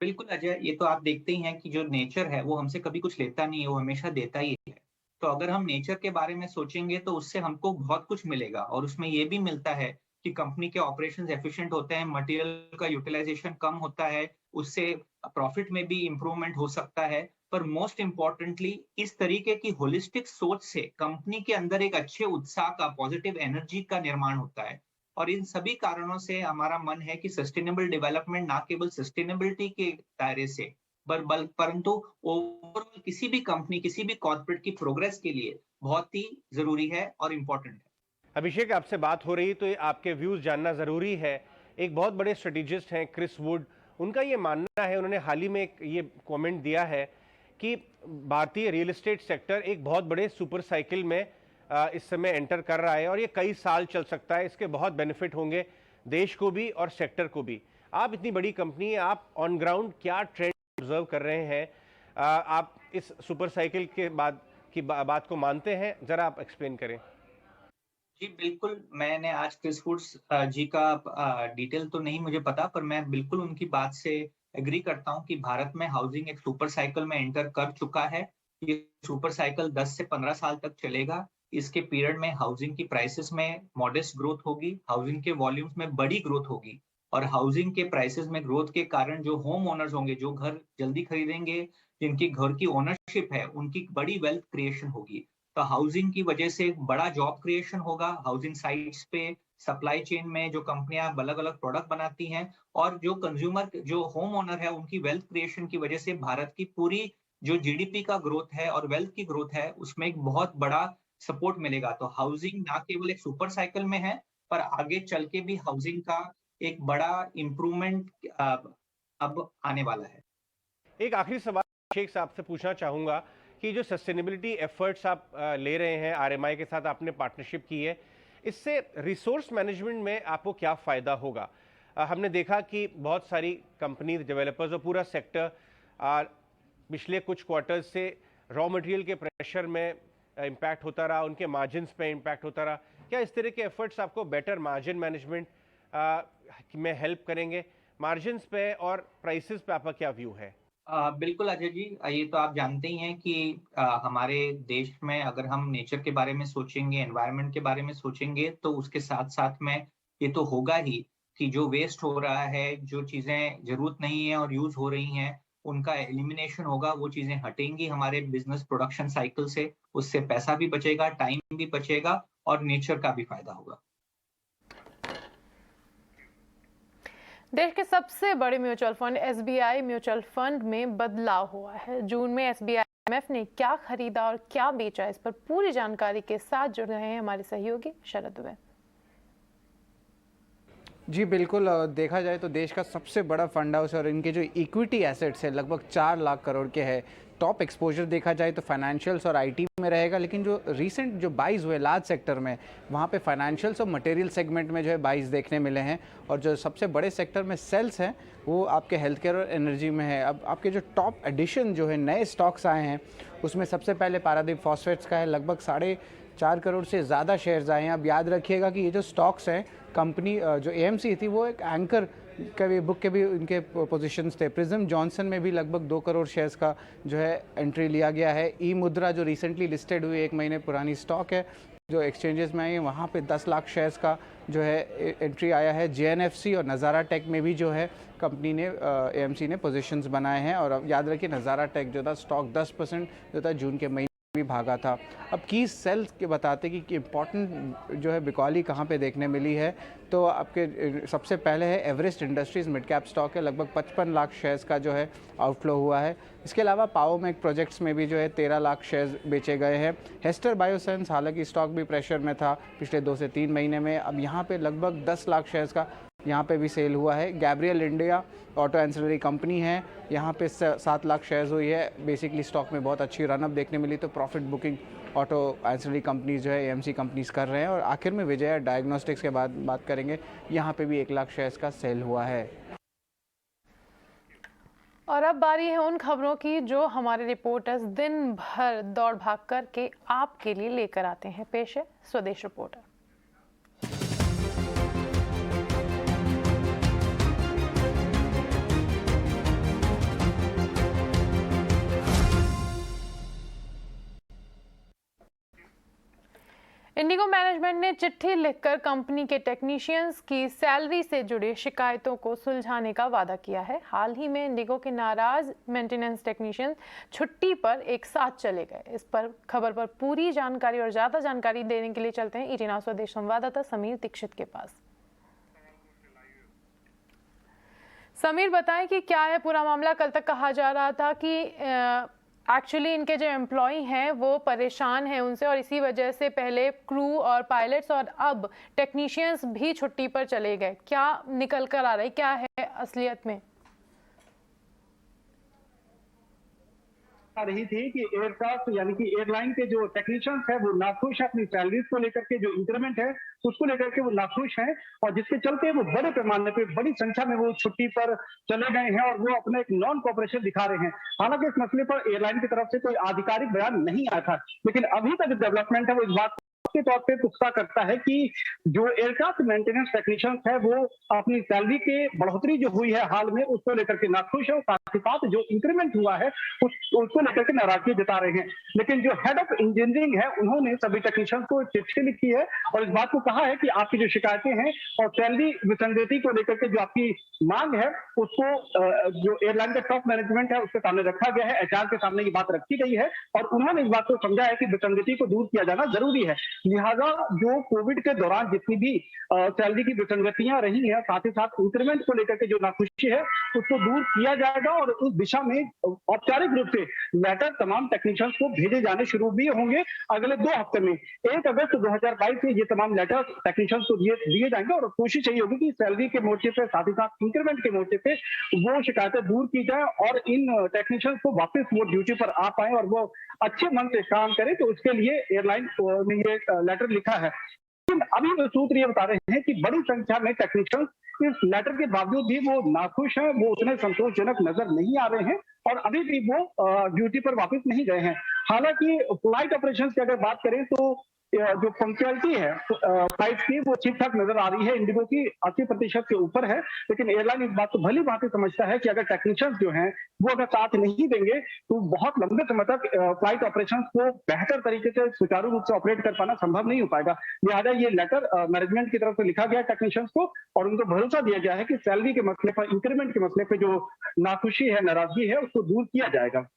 बिल्कुल अजय, ये तो आप देखते ही हैं कि जो नेचर है वो हमसे कभी कुछ लेता नहीं है, वो हमेशा देता ही है। तो अगर हम नेचर के बारे में सोचेंगे तो उससे हमको बहुत कुछ मिलेगा, और उसमें ये भी मिलता है कि कंपनी के ऑपरेशंस एफिशिएंट होते हैं, मटेरियल का यूटिलाइजेशन कम होता है, उससे प्रॉफिट में भी इंप्रूवमेंट हो सकता है। पर मोस्ट इम्पोर्टेंटली, इस तरीके की होलिस्टिक सोच से कंपनी के अंदर एक अच्छे उत्साह का, पॉजिटिव एनर्जी का निर्माण होता है। और इन सभी कारणों से हमारा मन है कि सस्टेनेबल डेवलपमेंट ना केवल सस्टेनेबिलिटी के दायरे से परंतु ओवरऑल किसी भी कंपनी, किसी भी कॉर्पोरेट की प्रोग्रेस के लिए बहुत ही जरूरी है और इम्पोर्टेंट है। अभिषेक, आपसे बात हो रही तो आपके व्यूज जानना जरूरी है। एक बहुत बड़े स्ट्रेटेजिस्ट हैं क्रिस वुड, उनका ये मानना है, उन्होंने हाल ही में एक ये कमेंट दिया है कि भारतीय रियल एस्टेट सेक्टर एक बहुत बड़े सुपर साइकिल में इस समय एंटर कर रहा है और ये कई साल चल सकता है। इसके बहुत बेनिफिट होंगे देश को भी और सेक्टर को भी। आप इतनी बड़ी कंपनी है, आप ऑन ग्राउंड क्या ट्रेंड ऑब्जर्व कर रहे हैं? आप इस सुपर साइकिल के बाद की बात को मानते हैं? जरा आप एक्सप्लेन करें। जी बिल्कुल, मैंने आज क्रिस वुड्स जी का डिटेल तो नहीं मुझे पता, पर मैं बिल्कुल उनकी बात से एग्री करता हूं कि भारत में हाउसिंग एक सुपर साइकिल में एंटर कर चुका है। ये सुपर साइकिल 10 से 15 साल तक चलेगा। इसके पीरियड में हाउसिंग की प्राइसेस में मॉडेस्ट ग्रोथ होगी, हाउसिंग के वॉल्यूम्स में बड़ी ग्रोथ होगी, और हाउसिंग के प्राइसेस में ग्रोथ के कारण जो होम ओनर्स होंगे, जो घर जल्दी खरीदेंगे, जिनकी घर की ओनरशिप है, उनकी बड़ी वेल्थ क्रिएशन होगी। तो हाउसिंग की वजह से बड़ा जॉब क्रिएशन होगा। हाउसिंग साइट्स पे, सप्लाई चेन में जो कंपनियां अलग अलग प्रोडक्ट बनाती हैं, और जो कंज्यूमर, जो होम ओनर है, उनकी वेल्थ क्रिएशन की वजह से भारत की पूरी जो जीडीपी का ग्रोथ है और वेल्थ की ग्रोथ है, उसमें एक बहुत बड़ा सपोर्ट मिलेगा। तो हाउसिंग ना केवल एक सुपर साइकिल में है, पर आगे चल के भी हाउसिंग का एक बड़ा इम्प्रूवमेंट अब आने वाला है। एक आखिरी सवाल शेख साहब से पूछना चाहूंगा कि जो सस्टेनेबिलिटी एफर्ट्स आप ले रहे हैं, आरएमआई के साथ आपने पार्टनरशिप की है, इससे रिसोर्स मैनेजमेंट में आपको क्या फ़ायदा होगा? हमने देखा कि बहुत सारी कंपनीज, डेवलपर्स और पूरा सेक्टर पिछले कुछ क्वार्टर्स से रॉ मटेरियल के प्रेशर में इम्पैक्ट होता रहा, उनके मार्जिन्स पे इम्पैक्ट होता रहा। क्या इस तरह के एफर्ट्स आपको बेटर मार्जिन मैनेजमेंट में हेल्प करेंगे? मार्जिन्स पे और प्राइसेस पे आपका क्या व्यू है? बिल्कुल अजय जी, ये तो आप जानते ही हैं कि हमारे देश में अगर हम नेचर के बारे में सोचेंगे, एनवायरनमेंट के बारे में सोचेंगे, तो उसके साथ साथ में ये तो होगा ही कि जो वेस्ट हो रहा है, जो चीजें जरूरत नहीं है और यूज हो रही हैं, उनका एलिमिनेशन होगा, वो चीजें हटेंगी हमारे बिजनेस प्रोडक्शन साइकिल से। उससे पैसा भी बचेगा, टाइम भी बचेगा और नेचर का भी फायदा होगा। देश के सबसे बड़े mutual fund SBI mutual fund में बदलाव हुआ है। जून में एसबीआई IMF ने क्या खरीदा और क्या बेचा, इस पर पूरी जानकारी के साथ जुड़ रहे हैं हमारे सहयोगी शरद दुबे। जी बिल्कुल, देखा जाए तो देश का सबसे बड़ा फंड हाउस और इनके जो इक्विटी एसेट्स है लगभग 4 लाख करोड़ के है। टॉप एक्सपोजर देखा जाए तो फाइनेंशियल्स और आईटी में रहेगा, लेकिन जो रीसेंट जो बाइज हुए लार्ज सेक्टर में, वहाँ पे फाइनेंशियल्स और मटेरियल सेगमेंट में जो है बाइज देखने मिले हैं। और जो सबसे बड़े सेक्टर में सेल्स हैं वो आपके हेल्थ केयर और एनर्जी में है। अब आपके जो टॉप एडिशन जो है नए स्टॉक्स आए हैं, उसमें सबसे पहले पारादीप फॉस्फेट्स का है, लगभग 4 करोड़ से ज़्यादा शेयर्स आए हैं। अब याद रखिएगा कि ये जो स्टॉक्स हैं, कंपनी जो AMC थी वो एक एंकर का भी बुक के भी उनके पोजीशंस थे। प्रिज्म जॉनसन में भी लगभग 2 करोड़ शेयर्स का जो है एंट्री लिया गया है। ई मुद्रा जो रिसेंटली लिस्टेड हुई 1 महीने पुरानी स्टॉक है जो एक्सचेंजेस में आई है, वहाँ पे 10 लाख शेयर्स का जो है एंट्री आया है। JNFC और नज़ारा टेक में भी जो है कंपनी ने AMC ने पोजीशंस बनाए हैं। और अब याद रखिए नज़ारा टेक जो था स्टॉक 10% जो था जून के महीने भी भागा था। अब की सेल्स के बताते कि इम्पॉर्टेंट जो है बिकॉली कहाँ पे देखने मिली है, तो आपके सबसे पहले है Everest industries mid cap stock है, लगभग 55 लाख शेयर्स का जो है आउटफ्लो हुआ है। इसके अलावा पावरमेक प्रोजेक्ट्स में भी जो है 13 लाख शेयर्स बेचे गए हैं। हेस्टर बायोसाइंस हालांकि स्टॉक भी प्रेशर में था पिछले 2 से 3 महीने में, अब यहाँ पे लगभग 10 लाख शेयर्स का यहाँ पे भी सेल हुआ है। Gabriel India auto ancillary company है, यहाँ पे 7 लाख शेयर्स हुई है। बेसिकली स्टॉक में बहुत अच्छी रनअप देखने मिली, तो profit booking auto ancillary companies जो है AMC कंपनीज कर रहे हैं। और आखिर में विजया डायग्नोस्टिक्स के बाद बात करेंगे, यहाँ पे भी 1 लाख शेयर्स का सेल हुआ है। और अब बारी है उन खबरों की जो हमारे रिपोर्टर्स दिन भर दौड़ भाग करके आपके लिए लेकर आते हैं। पेश है स्वदेश रिपोर्टर। इंडिगो मैनेजमेंट ने चिट्ठी लिखकर कंपनी के टेक्नीशियंस की सैलरी से जुड़ी शिकायतों को सुलझाने का वादा किया है। हाल ही में इंडिगो के नाराज मेंटेनेंस टेक्नीशियंस छुट्टी पर एक साथ चले गए। इस पर खबर पर पूरी जानकारी और ज्यादा जानकारी देने के लिए चलते हैं ET Now स्वदेश संवाददाता समीर दीक्षित के पास। समीर, बताएं कि क्या है पूरा मामला। कल तक कहा जा रहा था कि एक्चुअली इनके जो एम्प्लॉय हैं वो परेशान हैं उनसे, और इसी वजह से पहले क्रू और पायलट्स और अब टेक्नीशियंस भी छुट्टी पर चले गए। क्या निकल कर आ रहा है, क्या है असलियत में? आ रही थी कि एयरक्राफ्ट यानी कि एयरलाइन के जो टेक्नीशियंस है वो नाखुश है अपनी सैलरीज को लेकर के, जो इंक्रीमेंट है उसको लेकर के वो नाखुश हैं, और जिसके चलते वो बड़े पैमाने पे बड़ी संख्या में वो छुट्टी पर चले गए हैं और वो अपना एक नॉन कोऑपरेशन दिखा रहे हैं। हालांकि इस मसले पर एयरलाइन की तरफ से कोई आधिकारिक बयान नहीं आया था, लेकिन अभी तक डेवलपमेंट है वो इस बात के तौर पे पुख्ता करता है कि जो एयरक्राफ्ट मेंटेनेंस टेक्नीशियंस है वो अपनी सैलरी के बढ़ोतरी जो हुई है हाल में उसको लेकर के नाखुश है, और साथ ही साथ जो इंक्रीमेंट हुआ है उसको लेकर के नाराजगी जता रहे हैं। लेकिन जो हेड ऑफ इंजीनियरिंग है उन्होंने सभी टेक्नीशियंस को चिट्ठी लिखी है और इस बात को कहा है कि आपकी जो शिकायतें हैं और सैलरी विसंगति को लेकर के जो आपकी मांग है उसको जो एयरलाइन का टॉप मैनेजमेंट है उसके सामने रखा गया है, HR के सामने ये बात रखी गई है और उन्होंने इस बात को समझा है कि विसंगति को दूर किया जाना जरूरी है। लिहाजा जो कोविड के दौरान जितनी भी सैलरी की विसंगतियां रही हैं, साथ ही साथ इंक्रीमेंट को लेकर के जो नाखुशी है उसको दूर किया जाएगा और उस दिशा में औपचारिक रूप से लेटर तमाम टेक्नीशियंस को भेजे जाने शुरू भी होंगे अगले 2 हफ्ते में। 1 अगस्त 2022 से ये तमाम लेटर टेक्नीशियंस को दिए जाएंगे और कोशिश यही होगी कि सैलरी के मोर्चे पे साथ ही साथ इंक्रीमेंट के मोर्चे पे वो शिकायतें दूर की जाए और इन टेक्नीशियंस को वापस वो ड्यूटी पर आ पाए और वो अच्छे मन से काम करें। तो उसके लिए एयरलाइन ने ये लेटर लिखा है। लेकिन अभी वो सूत्र ये बता रहे हैं कि बड़ी संख्या में टेक्नीशियंस इस लेटर के बावजूद भी वो नाखुश हैं, वो उतने संतोषजनक नजर नहीं आ रहे हैं और अभी भी वो ड्यूटी पर वापस नहीं गए हैं। हालांकि फ्लाइट ऑपरेशंस की अगर बात करें तो जो पंक्चुअलिटी है फ्लाइट की वो ठीक ठाक नजर आ रही है, इंडिगो की 80% के ऊपर है, लेकिन एयरलाइन इस बात को भली भांति समझता है कि अगर टेक्नीशियंस जो हैं वो अगर साथ नहीं देंगे तो बहुत लंबे समय तक फ्लाइट ऑपरेशंस को बेहतर तरीके से सुचारू रूप से ऑपरेट कर पाना संभव नहीं हो पाएगा। लिहाजा ये लेटर मैनेजमेंट की तरफ से लिखा गया टेक्नीशियंस को और उनको भरोसा दिया गया है कि सैलरी के मसले पर, इंक्रीमेंट के मसले पर जो नाखुशी है, नाराजगी है उसको दूर किया जाएगा।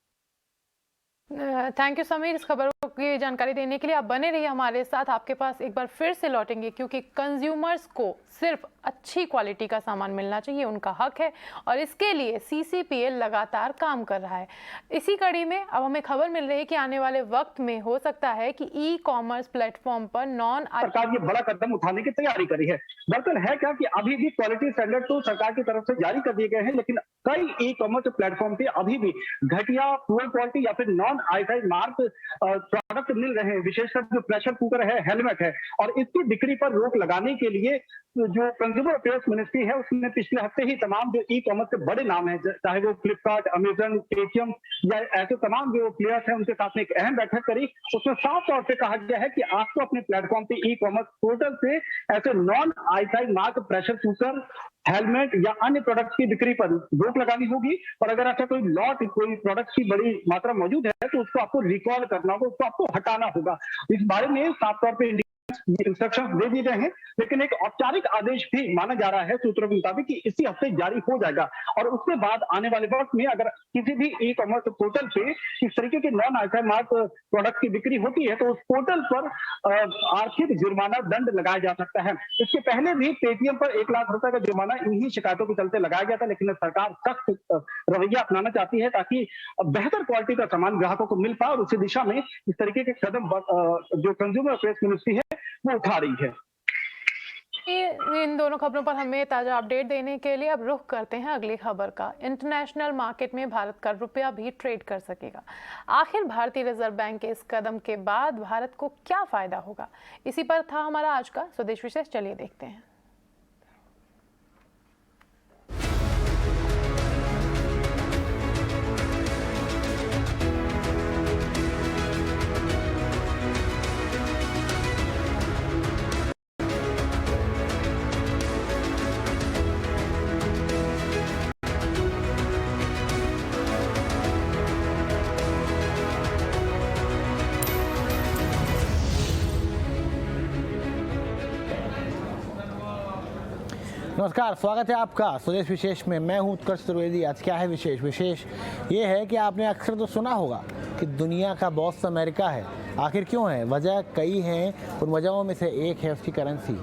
थैंक यू समीर इस खबर की जानकारी देने के लिए। आप बने रहिए हमारे साथ, आपके पास एक बार फिर से लौटेंगे क्योंकि कंज्यूमर्स को सिर्फ अच्छी क्वालिटी का सामान मिलना चाहिए, उनका हक है और इसके लिए CCPL लगातार काम कर रहा है। इसी कड़ी में अब हमें खबर मिल रही है कि आने वाले वक्त में हो सकता है कि ई-कॉमर्स प्लेटफॉर्म पर सरकार ये बड़ा कदम उठाने की तैयारी करी है। दरअसल है क्या कि अभी भी क्वालिटी स्टैंडर्ड तो सरकार की तरफ से जारी कर दिए गए हैं, लेकिन कई ई कॉमर्स प्लेटफॉर्म पे अभी भी घटिया, पुअर क्वालिटी या फिर नॉन आईएसआई मार्क प्रोडक्ट मिल रहे हैं, विशेषकर जो प्रेशर कुकर है, हेलमेट है, और इसकी बिक्री पर रोक लगाने के लिए जो कंज्यूमर अफेयर्स मिनिस्ट्री है उसने पिछले हफ्ते ही तमाम जो ई कॉमर्स के बड़े नाम है, चाहे वो फ्लिपकार्ट, अमेजन, पेटीएम या ऐसे तमाम जो प्लेयर्स हैं, उनके साथ में एक अहम बैठक करी। उसमें साफ तौर पे कहा गया है कि आपको अपने प्लेटफॉर्म पे ई कॉमर्स पोर्टल से ऐसे non ISI mark pressure cooker, helmet या अन्य प्रोडक्ट्स की बिक्री पर रोक लगानी होगी, और अगर ऐसा कोई लॉट, कोई प्रोडक्ट्स की बड़ी मात्रा मौजूद है तो उसको आपको रिकॉल करना होगा, उसको आपको हटाना होगा। इस बारे में साफ तौर पे इंस्ट्रक्शंस दे दिए गए हैं, लेकिन एक औपचारिक आदेश भी माना जा रहा है सूत्रों के मुताबिक कि इसी हफ्ते जारी हो जाएगा, और उसके बाद आने वाले वक्त में अगर किसी भी ई कॉमर्स पोर्टल पे इस तरीके के नॉन आईएसआई मार्क प्रोडक्ट की बिक्री होती है तो उस पोर्टल पर आर्थिक जुर्माना, दंड लगाया जा सकता है। इसके पहले भी पेटीएम पर 1 लाख रुपए का जुर्माना इन्हीं शिकायतों के चलते लगाया गया था, लेकिन सरकार सख्त रवैया अपनाना चाहती है ताकि बेहतर क्वालिटी का सामान ग्राहकों को मिल पाए, और उसी दिशा में इस तरीके के कदम जो कंज्यूमर अफेयर्स मिनिस्ट्री है वो उठा रही है। इन दोनों खबरों पर हमें ताजा अपडेट देने के लिए अब रुख करते हैं अगली खबर का। इंटरनेशनल मार्केट में भारत का रुपया भी ट्रेड कर सकेगा। आखिर भारतीय रिजर्व बैंक के इस कदम के बाद भारत को क्या फायदा होगा, इसी पर था हमारा आज का स्वदेश विशेष। चलिए देखते हैं। नमस्कार, स्वागत है आपका स्वदेश विशेष में। मैं हूं उत्कर्ष त्रिवेदी। आज क्या है विशेष? विशेष ये है कि आपने अक्सर तो सुना होगा कि दुनिया का बॉस अमेरिका है। आखिर क्यों है? वजह कई हैं। उन वजहों में से एक है उसकी करेंसी।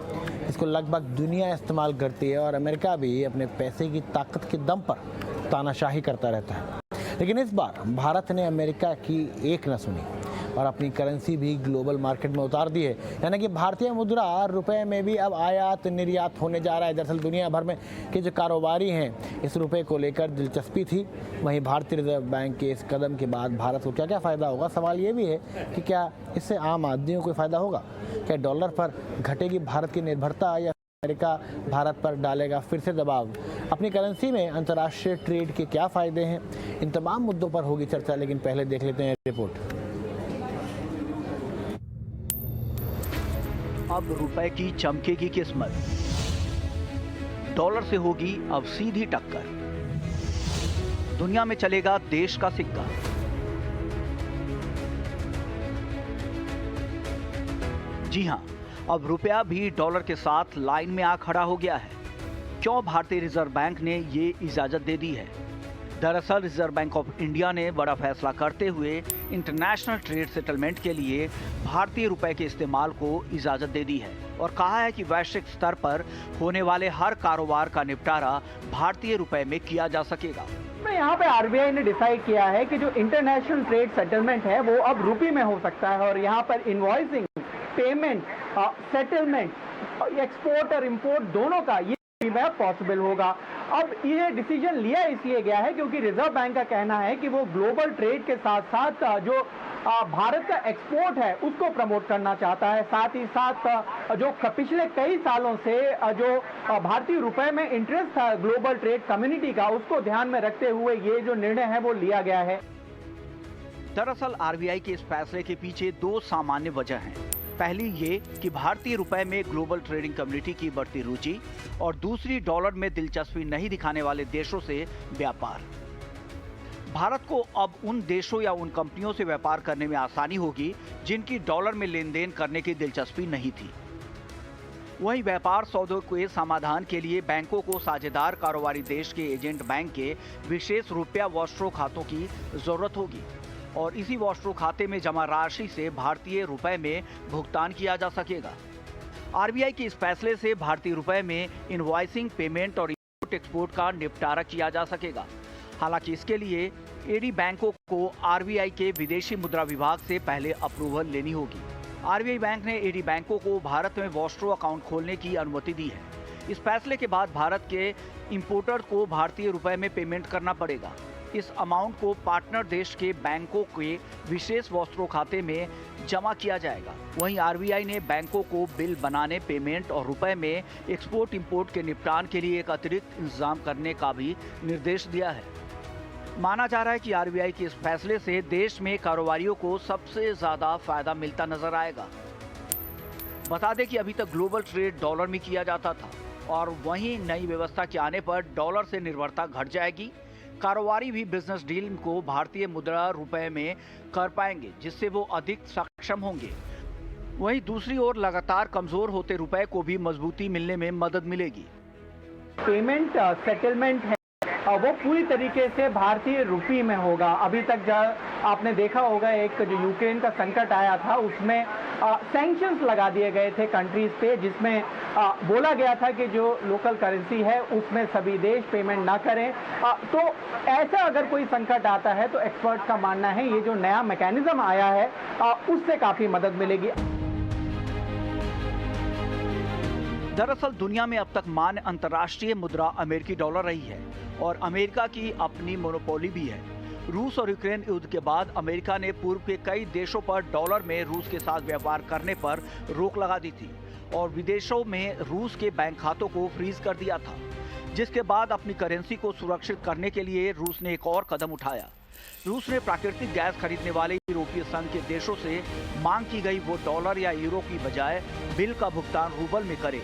इसको लगभग दुनिया इस्तेमाल करती है और अमेरिका भी अपने पैसे की ताकत के दम पर तानाशाही करता रहता है। लेकिन इस बार भारत ने अमेरिका की एक न सुनी और अपनी करेंसी भी ग्लोबल मार्केट में उतार दी है। यानी कि भारतीय मुद्रा रुपए में भी अब आयात निर्यात होने जा रहा है। दरअसल दुनिया भर में के जो कारोबारी हैं इस रुपए को लेकर दिलचस्पी थी। वहीं भारतीय रिजर्व बैंक के इस कदम के बाद भारत को क्या क्या फ़ायदा होगा? सवाल ये भी है कि क्या इससे आम आदमियों को फ़ायदा होगा? क्या डॉलर पर घटेगी भारत की निर्भरता, या अमेरिका भारत पर डालेगा फिर से दबाव? अपनी करेंसी में अंतर्राष्ट्रीय ट्रेड के क्या फ़ायदे हैं? इन तमाम मुद्दों पर होगी चर्चा, लेकिन पहले देख लेते हैं रिपोर्ट। अब रुपए की चमकेगी किस्मत, डॉलर से होगी अब सीधी टक्कर। दुनिया में चलेगा देश का सिक्का। जी हां, अब रुपया भी डॉलर के साथ लाइन में आ खड़ा हो गया है। क्यों भारतीय रिजर्व बैंक ने ये इजाजत दे दी है? दरअसल रिजर्व बैंक ऑफ इंडिया ने बड़ा फैसला करते हुए इंटरनेशनल ट्रेड सेटलमेंट के लिए भारतीय रुपए के इस्तेमाल को इजाजत दे दी है और कहा है कि वैश्विक स्तर पर होने वाले हर कारोबार का निपटारा भारतीय रुपए में किया जा सकेगा। यहाँ पे आरबीआई ने डिसाइड किया है कि जो इंटरनेशनल ट्रेड सेटलमेंट है वो अब रुपये में हो सकता है, और यहाँ पर इनवॉइसिंग, पेमेंट, सेटलमेंट, एक्सपोर्ट और इम्पोर्ट दोनों का ये पॉसिबल होगा। अब ये डिसीजन लिया इसलिए गया है क्योंकि रिजर्व बैंक का कहना है कि वो ग्लोबल ट्रेड के साथ साथ जो भारत का एक्सपोर्ट है उसको प्रमोट करना चाहता है। साथ ही साथ जो पिछले कई सालों से जो भारतीय रुपए में इंटरेस्ट था ग्लोबल ट्रेड कम्युनिटी का, उसको ध्यान में रखते हुए ये जो निर्णय है वो लिया गया है। दरअसल आरबीआई के इस फैसले के पीछे दो सामान्य वजह हैं। पहली ये कि भारतीय रुपए में ग्लोबल ट्रेडिंग कम्युनिटी की बढ़ती रुचि, और दूसरी डॉलर में दिलचस्पी नहीं दिखाने वाले देशों से व्यापार। भारत को अब उन देशों या उन कंपनियों से व्यापार करने में आसानी होगी जिनकी डॉलर में लेन देन करने की दिलचस्पी नहीं थी। वहीं व्यापार सौदों के समाधान के लिए बैंकों को साझेदार कारोबारी देश के एजेंट बैंक के विशेष रुपया वॉस्ट्रो खातों की जरूरत होगी, और इसी वॉस्ट्रो खाते में जमा राशि से भारतीय रुपए में भुगतान किया जा सकेगा। आरबीआई के इस फैसले से भारतीय रुपए में इनवॉइसिंग, पेमेंट और इंपोर्ट एक्सपोर्ट का निपटारा किया जा सकेगा। हालांकि इसके लिए एडी बैंकों को आरबीआई के विदेशी मुद्रा विभाग से पहले अप्रूवल लेनी होगी। आरबीआई बैंक ने एडी बैंकों को भारत में वॉस्ट्रो अकाउंट खोलने की अनुमति दी है। इस फैसले के बाद भारत के इंपोर्टर को भारतीय रुपए में पेमेंट करना पड़ेगा। इस अमाउंट को पार्टनर देश के बैंकों के विशेष वस्त्रों खाते में जमा किया जाएगा। वहीं आरबीआई ने बैंकों को बिल बनाने, पेमेंट और रुपए में एक्सपोर्ट इंपोर्ट के निपटान के लिए एक अतिरिक्त इंतजाम करने का भी निर्देश दिया है। माना जा रहा है कि आरबीआई के इस फैसले से देश में कारोबारियों को सबसे ज्यादा फायदा मिलता नजर आएगा। बता दें कि अभी तक ग्लोबल ट्रेड डॉलर में किया जाता था और वहीं नई व्यवस्था के आने पर डॉलर से निर्भरता घट जाएगी। कारोबारी भी बिजनेस डील को भारतीय मुद्रा रुपए में कर पाएंगे, जिससे वो अधिक सक्षम होंगे। वहीं दूसरी ओर लगातार कमजोर होते रुपए को भी मजबूती मिलने में मदद मिलेगी। पेमेंट सेटलमेंट है वो पूरी तरीके से भारतीय रुपये में होगा। अभी तक आपने देखा होगा एक जो यूक्रेन का संकट आया था उसमें सैंक्शंस लगा दिए गए थे कंट्रीज पे, जिसमें बोला गया था कि जो लोकल करेंसी है उसमें सभी देश पेमेंट ना करें। तो ऐसा अगर कोई संकट आता है तो एक्सपर्ट का मानना है ये जो नया मैकेनिज्म आया है उससे काफी मदद मिलेगी। दरअसल दुनिया में अब तक मान्य अंतर्राष्ट्रीय मुद्रा अमेरिकी डॉलर रही है और अमेरिका की अपनी मोनोपोली भी है। रूस और यूक्रेन युद्ध के बाद अमेरिका ने पूर्व के कई देशों पर डॉलर में रूस के साथ व्यापार करने पर रोक लगा दी थी और विदेशों में रूस के बैंक खातों को फ्रीज कर दिया था, जिसके बाद अपनी करेंसी को सुरक्षित करने के लिए रूस ने एक और कदम उठाया। रूस ने प्राकृतिक गैस खरीदने वाले यूरोपीय संघ के देशों से मांग की गई वो डॉलर या यूरो की बजाय बिल का भुगतान रूबल में करे,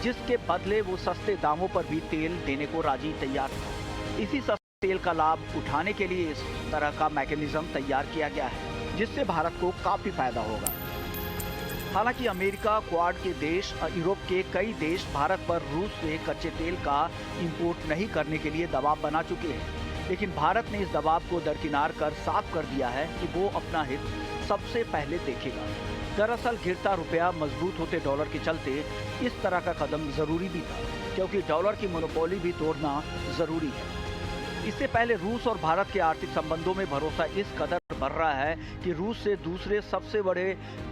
जिसके बदले वो सस्ते दामों पर भी तेल देने को राजी तैयार था। इसी सस्ते तेल का लाभ उठाने के लिए इस तरह का मैकेनिज्म तैयार किया गया है, जिससे भारत को काफी फायदा होगा। हालांकि अमेरिका, क्वाड के देश और यूरोप के कई देश भारत पर रूस से कच्चे तेल का इंपोर्ट नहीं करने के लिए दबाव बना चुके हैं, लेकिन भारत ने इस दबाव को दरकिनार कर साफ कर दिया है कि वो अपना हित सबसे पहले देखेगा। दरअसल गिरता रुपया, मजबूत होते डॉलर के चलते इस तरह का कदम जरूरी भी था, क्योंकि डॉलर की मोनोपोली भी तोड़ना जरूरी है। इससे पहले रूस और भारत के आर्थिक संबंधों में भरोसा इस कदर बढ़ रहा है कि रूस से दूसरे सबसे बड़े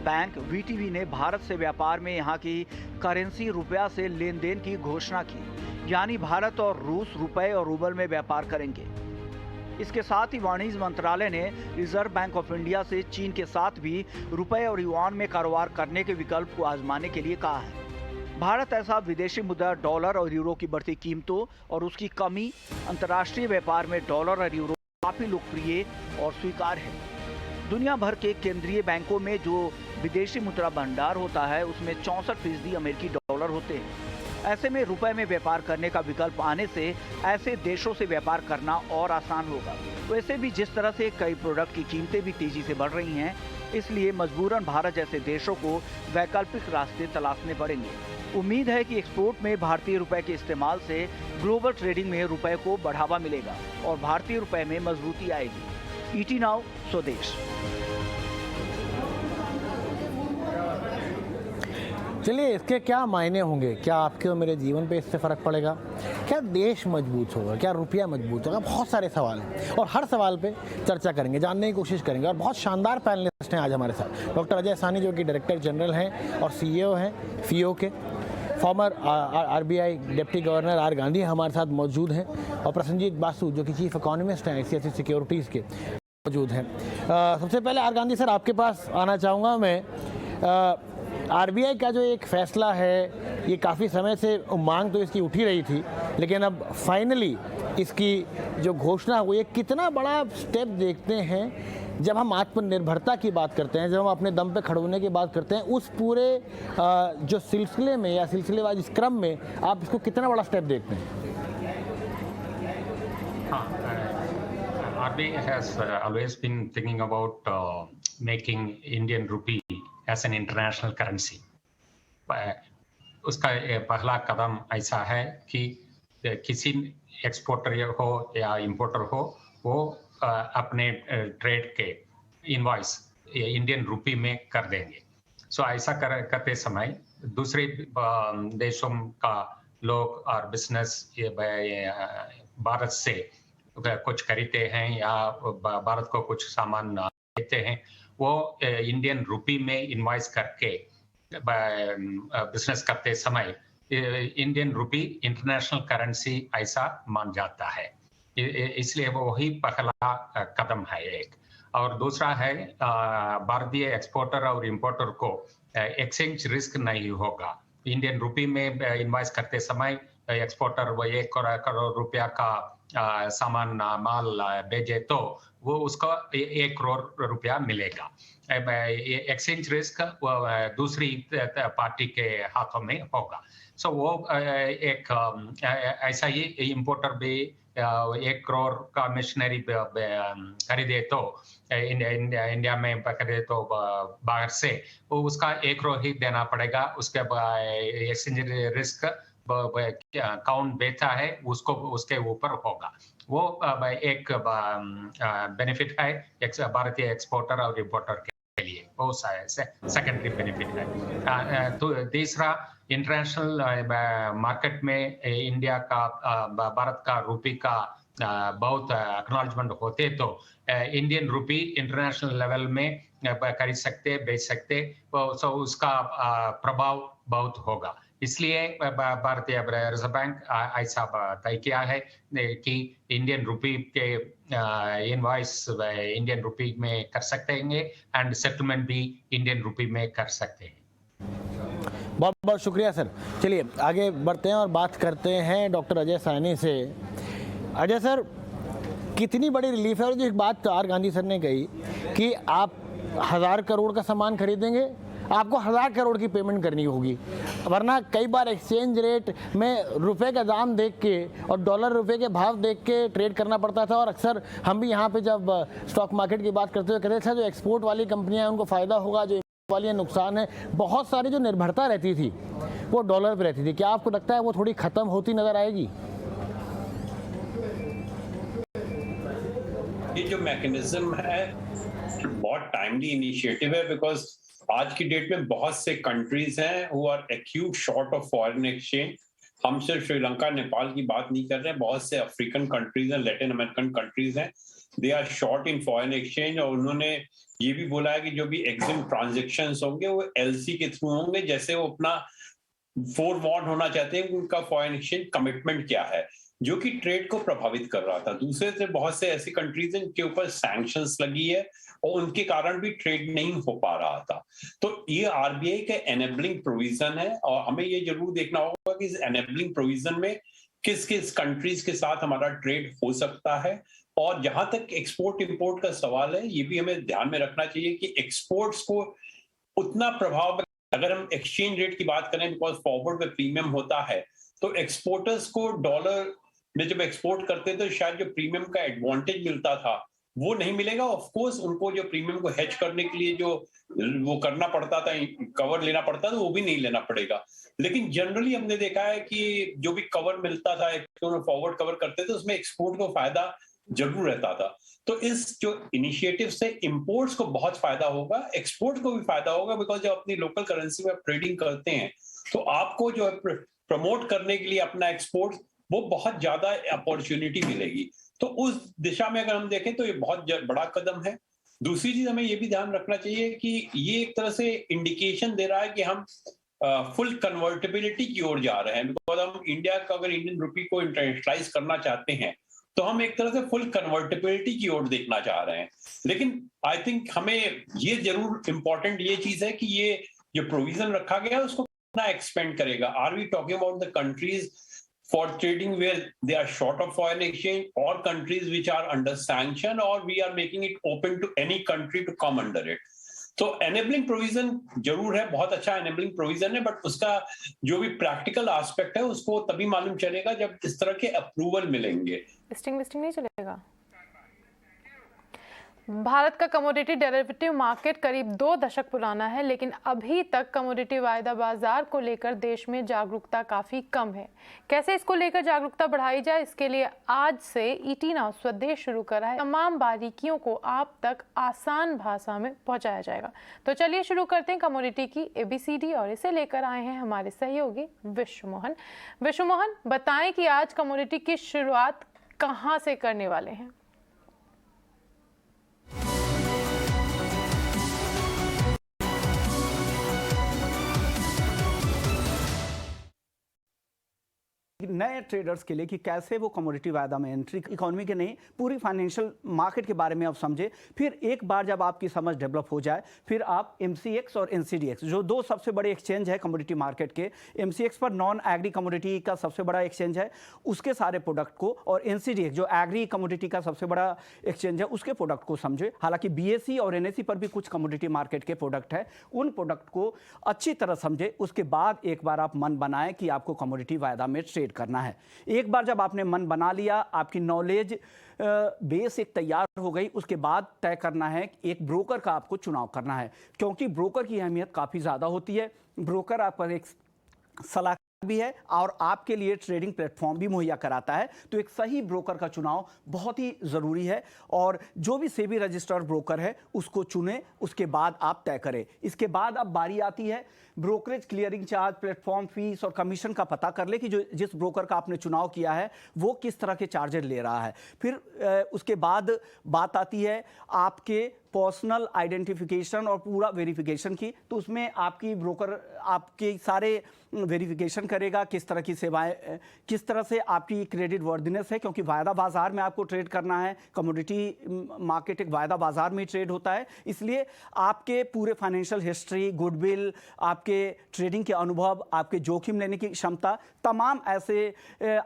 बैंक वीटीवी ने भारत से व्यापार में यहाँ की करेंसी रुपया से लेन देन की घोषणा की, यानी भारत और रूस रुपए और रूबल में व्यापार करेंगे। इसके साथ ही वाणिज्य मंत्रालय ने रिजर्व बैंक ऑफ इंडिया से चीन के साथ भी रुपए और युआन में कारोबार करने के विकल्प को आजमाने के लिए कहा है। भारत ऐसा विदेशी मुद्रा डॉलर और यूरो की बढ़ती कीमतों और उसकी कमी अंतर्राष्ट्रीय व्यापार में डॉलर और यूरो काफी लोकप्रिय और स्वीकार्य है। दुनिया भर के केंद्रीय बैंकों में जो विदेशी मुद्रा भंडार होता है उसमें 64% अमेरिकी डॉलर होते हैं। ऐसे में रुपए में व्यापार करने का विकल्प आने से ऐसे देशों से व्यापार करना और आसान होगा। वैसे भी जिस तरह से कई प्रोडक्ट की कीमतें भी तेजी से बढ़ रही हैं, इसलिए मजबूरन भारत जैसे देशों को वैकल्पिक रास्ते तलाशने पड़ेंगे। उम्मीद है कि एक्सपोर्ट में भारतीय रुपए के इस्तेमाल से ग्लोबल ट्रेडिंग में रुपए को बढ़ावा मिलेगा और भारतीय रुपए में मजबूती आएगी। ईटी नाउ स्वदेश। चलिए, इसके क्या मायने होंगे? क्या आपके और मेरे जीवन पे इससे फ़र्क पड़ेगा? क्या देश मजबूत होगा? क्या रुपया मजबूत होगा? बहुत सारे सवाल हैं और हर सवाल पे चर्चा करेंगे, जानने की कोशिश करेंगे। और बहुत शानदार पैनलिस्ट हैं आज हमारे साथ। डॉक्टर अजय साहनी जो कि डायरेक्टर जनरल हैं और CEO हैं FIO के, former RBI deputy governor R Gandhi हमारे साथ मौजूद हैं, और प्रसन्नजीत बासु जो कि चीफ इकोनॉमिस्ट हैं ICICI सिक्योरिटीज़ के, मौजूद हैं। सबसे पहले आर गांधी सर आपके पास आना चाहूँगा मैं। RBI का जो एक फैसला है, ये काफ़ी समय से मांग तो इसकी उठी रही थी, लेकिन अब फाइनली इसकी जो घोषणा हुई है, कितना बड़ा स्टेप देखते हैं जब हम आत्मनिर्भरता की बात करते हैं, जब हम अपने दम पे खड़े होने की बात करते हैं, उस पूरे जो सिलसिले में या सिलसिलेवार इस क्रम में आप इसको कितना बड़ा स्टेप देखते हैं? RBI has always been thinking about making Indian rupee as an international currency. उसका पहला कदम ऐसा है कि किसी एक्सपोर्टर हो या इंपोर्टर हो, वो अपने ट्रेड के इनवॉइस इंडियन रुपी में कर देंगे। सो ऐसा करते समय दूसरे देशों का लोग और बिजनेस भारत से कुछ खरीदते हैं या भारत को कुछ सामान देते हैं, वो इंडियन रुपी में इनवॉइस करके बिजनेस करते समय इंडियन रुपी इंटरनेशनल करेंसी ऐसा मान जाता है, इसलिए वो वही पहला कदम है एक। और दूसरा है भारतीय एक्सपोर्टर और इंपोर्टर को एक्सचेंज रिस्क नहीं होगा। इंडियन रुपी में इनवॉइस करते समय एक्सपोर्टर वो 1 करोड़ रुपया का सामान माल भेजे तो वो उसको 1 करोड़ रुपया मिलेगा। एक्सचेंज रिस्क दूसरी पार्टी के हाथों में होगा। सो वो एक ऐसा ही इंपोर्टर भी 1 करोड़ का मशीनरी खरीदे तो इंडिया में खरीदे तो बाहर से वो उसका 1 करोड़ ही देना पड़ेगा। उसके एक्सचेंज रिस्क काउंट बेचा है उसको उसके ऊपर होगा। वो एक बेनिफिट है भारतीय एक्सपोर्टर और इंपोर्टर के लिए, वो सेकेंडरी बेनिफिट है। तो तीसरा, इंटरनेशनल मार्केट में इंडिया का भारत का रुपी का बहुत एक्नॉलेजमेंट होते तो इंडियन रुपी इंटरनेशनल लेवल में खरीद सकते, बेच सकते, तो उसका प्रभाव बहुत होगा। इसलिए भारतीय रिजर्व बैंक ऐसा तय किया है कि इंडियन रुपी के इनवॉइस इंडियन रुपी में कर सकते हैं एंड सेटलमेंट भी इंडियन रुपी में कर सकते हैं। बहुत बहुत शुक्रिया सर। चलिए आगे बढ़ते हैं और बात करते हैं डॉक्टर अजय साहनी से। अजय सर, कितनी बड़ी रिलीफ है? और जो एक बात आर गांधी सर ने कही कि आप 1000 करोड़ का सामान खरीदेंगे, आपको 1000 करोड़ की पेमेंट करनी होगी, वरना कई बार एक्सचेंज रेट में रुपए का दाम देख के और डॉलर रुपए के भाव देख के ट्रेड करना पड़ता था। और अक्सर हम भी यहाँ पे जब स्टॉक मार्केट की बात करते हुए कहते थे जो एक्सपोर्ट वाली कंपनियां हैं उनको फ़ायदा होगा, जो इम्पोर्ट वाली नुकसान है। बहुत सारी जो निर्भरता रहती थी वो डॉलर पर रहती थी। क्या आपको लगता है वो थोड़ी ख़त्म होती नज़र आएगी? ये जो मैकेनिज्म है बहुत टाइमली इनिशिएटिव है, बिकॉज आज की डेट में बहुत से कंट्रीज हैं who are acute short of foreign exchange. हम सिर्फ श्रीलंका नेपाल की बात नहीं कर रहे हैं, बहुत से अफ्रीकन कंट्रीज हैं, लैटिन अमेरिकन कंट्रीज हैं, they are short in foreign exchange. और उन्होंने ये भी बोला है कि जो भी एक्सिम ट्रांजेक्शन्स होंगे वो एलसी के थ्रू होंगे, जैसे वो अपना फोरवार्ड होना चाहते हैं उनका फॉरेन एक्सचेंज कमिटमेंट क्या है, जो कि ट्रेड को प्रभावित कर रहा था। दूसरे से बहुत से ऐसी कंट्रीज हैं जिनके ऊपर सैंक्शंस लगी है और उनके कारण भी ट्रेड नहीं हो पा रहा था। तो ये आरबीआई का एनेबलिंग प्रोविजन है और हमें ये जरूर देखना होगा कि इस एनेबलिंग प्रोविजन में किस किस कंट्रीज के साथ हमारा ट्रेड हो सकता है। और जहां तक एक्सपोर्ट इंपोर्ट का सवाल है, ये भी हमें ध्यान में रखना चाहिए कि एक्सपोर्ट्स को उतना प्रभाव, अगर हम एक्सचेंज रेट की बात करें, बिकॉज फॉरवर्ड में प्रीमियम होता है, तो एक्सपोर्टर्स को डॉलर में जब एक्सपोर्ट करते तो शायद जो प्रीमियम का एडवांटेज मिलता था वो नहीं मिलेगा। ऑफ कोर्स उनको जो प्रीमियम को हेज करने के लिए जो वो करना पड़ता था, कवर लेना पड़ता था, वो भी नहीं लेना पड़ेगा। लेकिन जनरली हमने देखा है कि जो भी कवर मिलता था, फॉरवर्ड कवर करते थे, उसमें एक्सपोर्ट को फायदा जरूर रहता था। तो इस जो इनिशिएटिव से इंपोर्ट्स को बहुत फायदा होगा, एक्सपोर्ट को भी फायदा होगा, बिकॉज जब अपनी लोकल करेंसी में ट्रेडिंग करते हैं तो आपको जो है प्रमोट करने के लिए अपना एक्सपोर्ट वो बहुत ज्यादा अपॉर्चुनिटी मिलेगी। तो उस दिशा में अगर हम देखें तो ये बहुत बड़ा कदम है। दूसरी चीज हमें ये भी ध्यान रखना चाहिए कि ये एक तरह से इंडिकेशन दे रहा है कि हम फुल कन्वर्टेबिलिटी की ओर जा रहे हैं। बिकॉज हम इंडिया का अगर इंडियन रुपी को इंटरनेशनलाइज करना चाहते हैं तो हम एक तरह से फुल कन्वर्टेबिलिटी की ओर देखना चाह रहे हैं। लेकिन आई थिंक हमें ये जरूर इंपॉर्टेंट ये चीज है कि ये जो प्रोविजन रखा गया है उसको कितना एक्सपेंड करेगा। Are we talking about the countries for trading where they are short of foreign exchange, or countries which are under sanction, or we are making it open to any country to come under it? तो enabling provision जरूर है, बहुत अच्छा enabling provision है, बट उसका जो भी practical aspect है उसको तभी मालूम चलेगा जब इस तरह के अप्रूवल मिलेंगे। लिस्टिंग नहीं चलेगा। भारत का कमोडिटी डेरिवेटिव मार्केट करीब 2 दशक पुराना है, लेकिन अभी तक कमोडिटी वायदा बाजार को लेकर देश में जागरूकता काफ़ी कम है। कैसे इसको लेकर जागरूकता बढ़ाई जाए, इसके लिए आज से ईटी नाउ स्वदेश शुरू करा है। तमाम बारीकियों को आप तक आसान भाषा में पहुंचाया जाएगा। तो चलिए शुरू करते हैं कमोडिटी की ABCD, और इसे लेकर आए हैं हमारे सहयोगी विश्व मोहन। विश्व मोहन, बताएं कि आज कमोडिटी की शुरुआत कहाँ से करने वाले हैं? नए ट्रेडर्स के लिए कि कैसे वो कमोडिटी वायदा में एंट्री, इकोनॉमी के नहीं पूरी फाइनेंशियल मार्केट के बारे में आप समझे। फिर एक बार जब आपकी समझ डेवलप हो जाए फिर आप MCX और NCDX जो दो सबसे बड़े एक्सचेंज है कमोडिटी मार्केट के, MCX पर नॉन एग्री कमोडिटी का सबसे बड़ा एक्सचेंज है उसके सारे प्रोडक्ट को, और NCDX जो एग्री कमोडिटी का सबसे बड़ा एक्सचेंज है उसके प्रोडक्ट को समझे। हालांकि BSE और NSE पर भी कुछ कमोडिटी मार्केट के प्रोडक्ट है, उन प्रोडक्ट को अच्छी तरह समझे। उसके बाद एक बार आप मन बनाएं कि आपको कमोडिटी वायदा में ट्रेड करना है। एक बार जब आपने मन बना लिया, आपकी नॉलेज बेस एक तैयार हो गई, उसके बाद तय करना है एक ब्रोकर का आपको चुनाव करना है, क्योंकि ब्रोकर की अहमियत काफ़ी ज़्यादा होती है। ब्रोकर आप पर एक सलाह भी है और आपके लिए ट्रेडिंग प्लेटफॉर्म भी मुहैया कराता है, तो एक सही ब्रोकर का चुनाव बहुत ही ज़रूरी है। और जो भी सेबी रजिस्टर्ड ब्रोकर है उसको चुने, उसके बाद आप तय करें। इसके बाद अब बारी आती है brokerage clearing charge, platform fees और कमीशन का पता कर ले कि जो जिस ब्रोकर का आपने चुनाव किया है वो किस तरह के चार्जेस ले रहा है। फिर उसके बाद बात आती है आपके पर्सनल आइडेंटिफिकेशन और पूरा वेरिफिकेशन की, तो उसमें आपकी ब्रोकर आपके सारे वेरिफिकेशन करेगा, किस तरह की सेवाएं, किस तरह से आपकी क्रेडिट वर्दीनेस है, क्योंकि वायदा बाजार में आपको ट्रेड करना है। कमोडिटी मार्केट एक वायदा बाजार में ट्रेड होता है, इसलिए आपके पूरे फाइनेंशियल हिस्ट्री, गुडविल, आपके ट्रेडिंग के अनुभव, आपके जोखिम लेने की क्षमता, तमाम ऐसे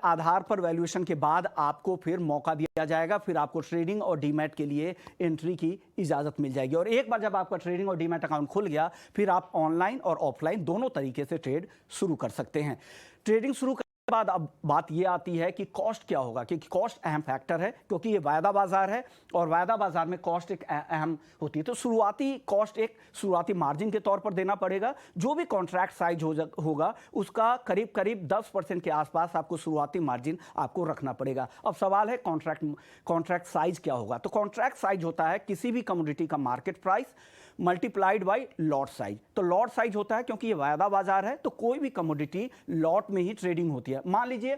आधार पर वैल्यूएशन के बाद आपको फिर मौका दिया जाएगा। फिर आपको ट्रेडिंग और डीमैट के लिए एंट्री की इजाज़त मिल जाएगी। और एक बार जब आपका ट्रेडिंग और डीमैट अकाउंट खुल गया फिर आप ऑनलाइन और ऑफलाइन दोनों तरीके से ट्रेड शुरू कर सकते हैं। ट्रेडिंग शुरू करने के बाद अब बात ये आती है कि कॉस्ट क्या होगा, क्योंकि कॉस्ट अहम फैक्टर है, क्योंकि ये वायदा बाजार है और वायदा बाजार में कॉस्ट एक अहम होती है। तो शुरुआती कॉस्ट एक शुरुआती मार्जिन के तौर पर देना पड़ेगा। जो भी कॉन्ट्रैक्ट साइज होगा उसका करीब करीब 10% के आसपास आपको शुरुआती मार्जिन आपको रखना पड़ेगा। अब सवाल है कॉन्ट्रैक्ट साइज क्या होगा। तो कॉन्ट्रैक्ट साइज होता है किसी भी कमोडिटी का market price multiplied by lot size. तो लॉट साइज होता है क्योंकि ये वायदा बाजार है तो कोई भी कमोडिटी लॉट में ही ट्रेडिंग होती है। मान लीजिए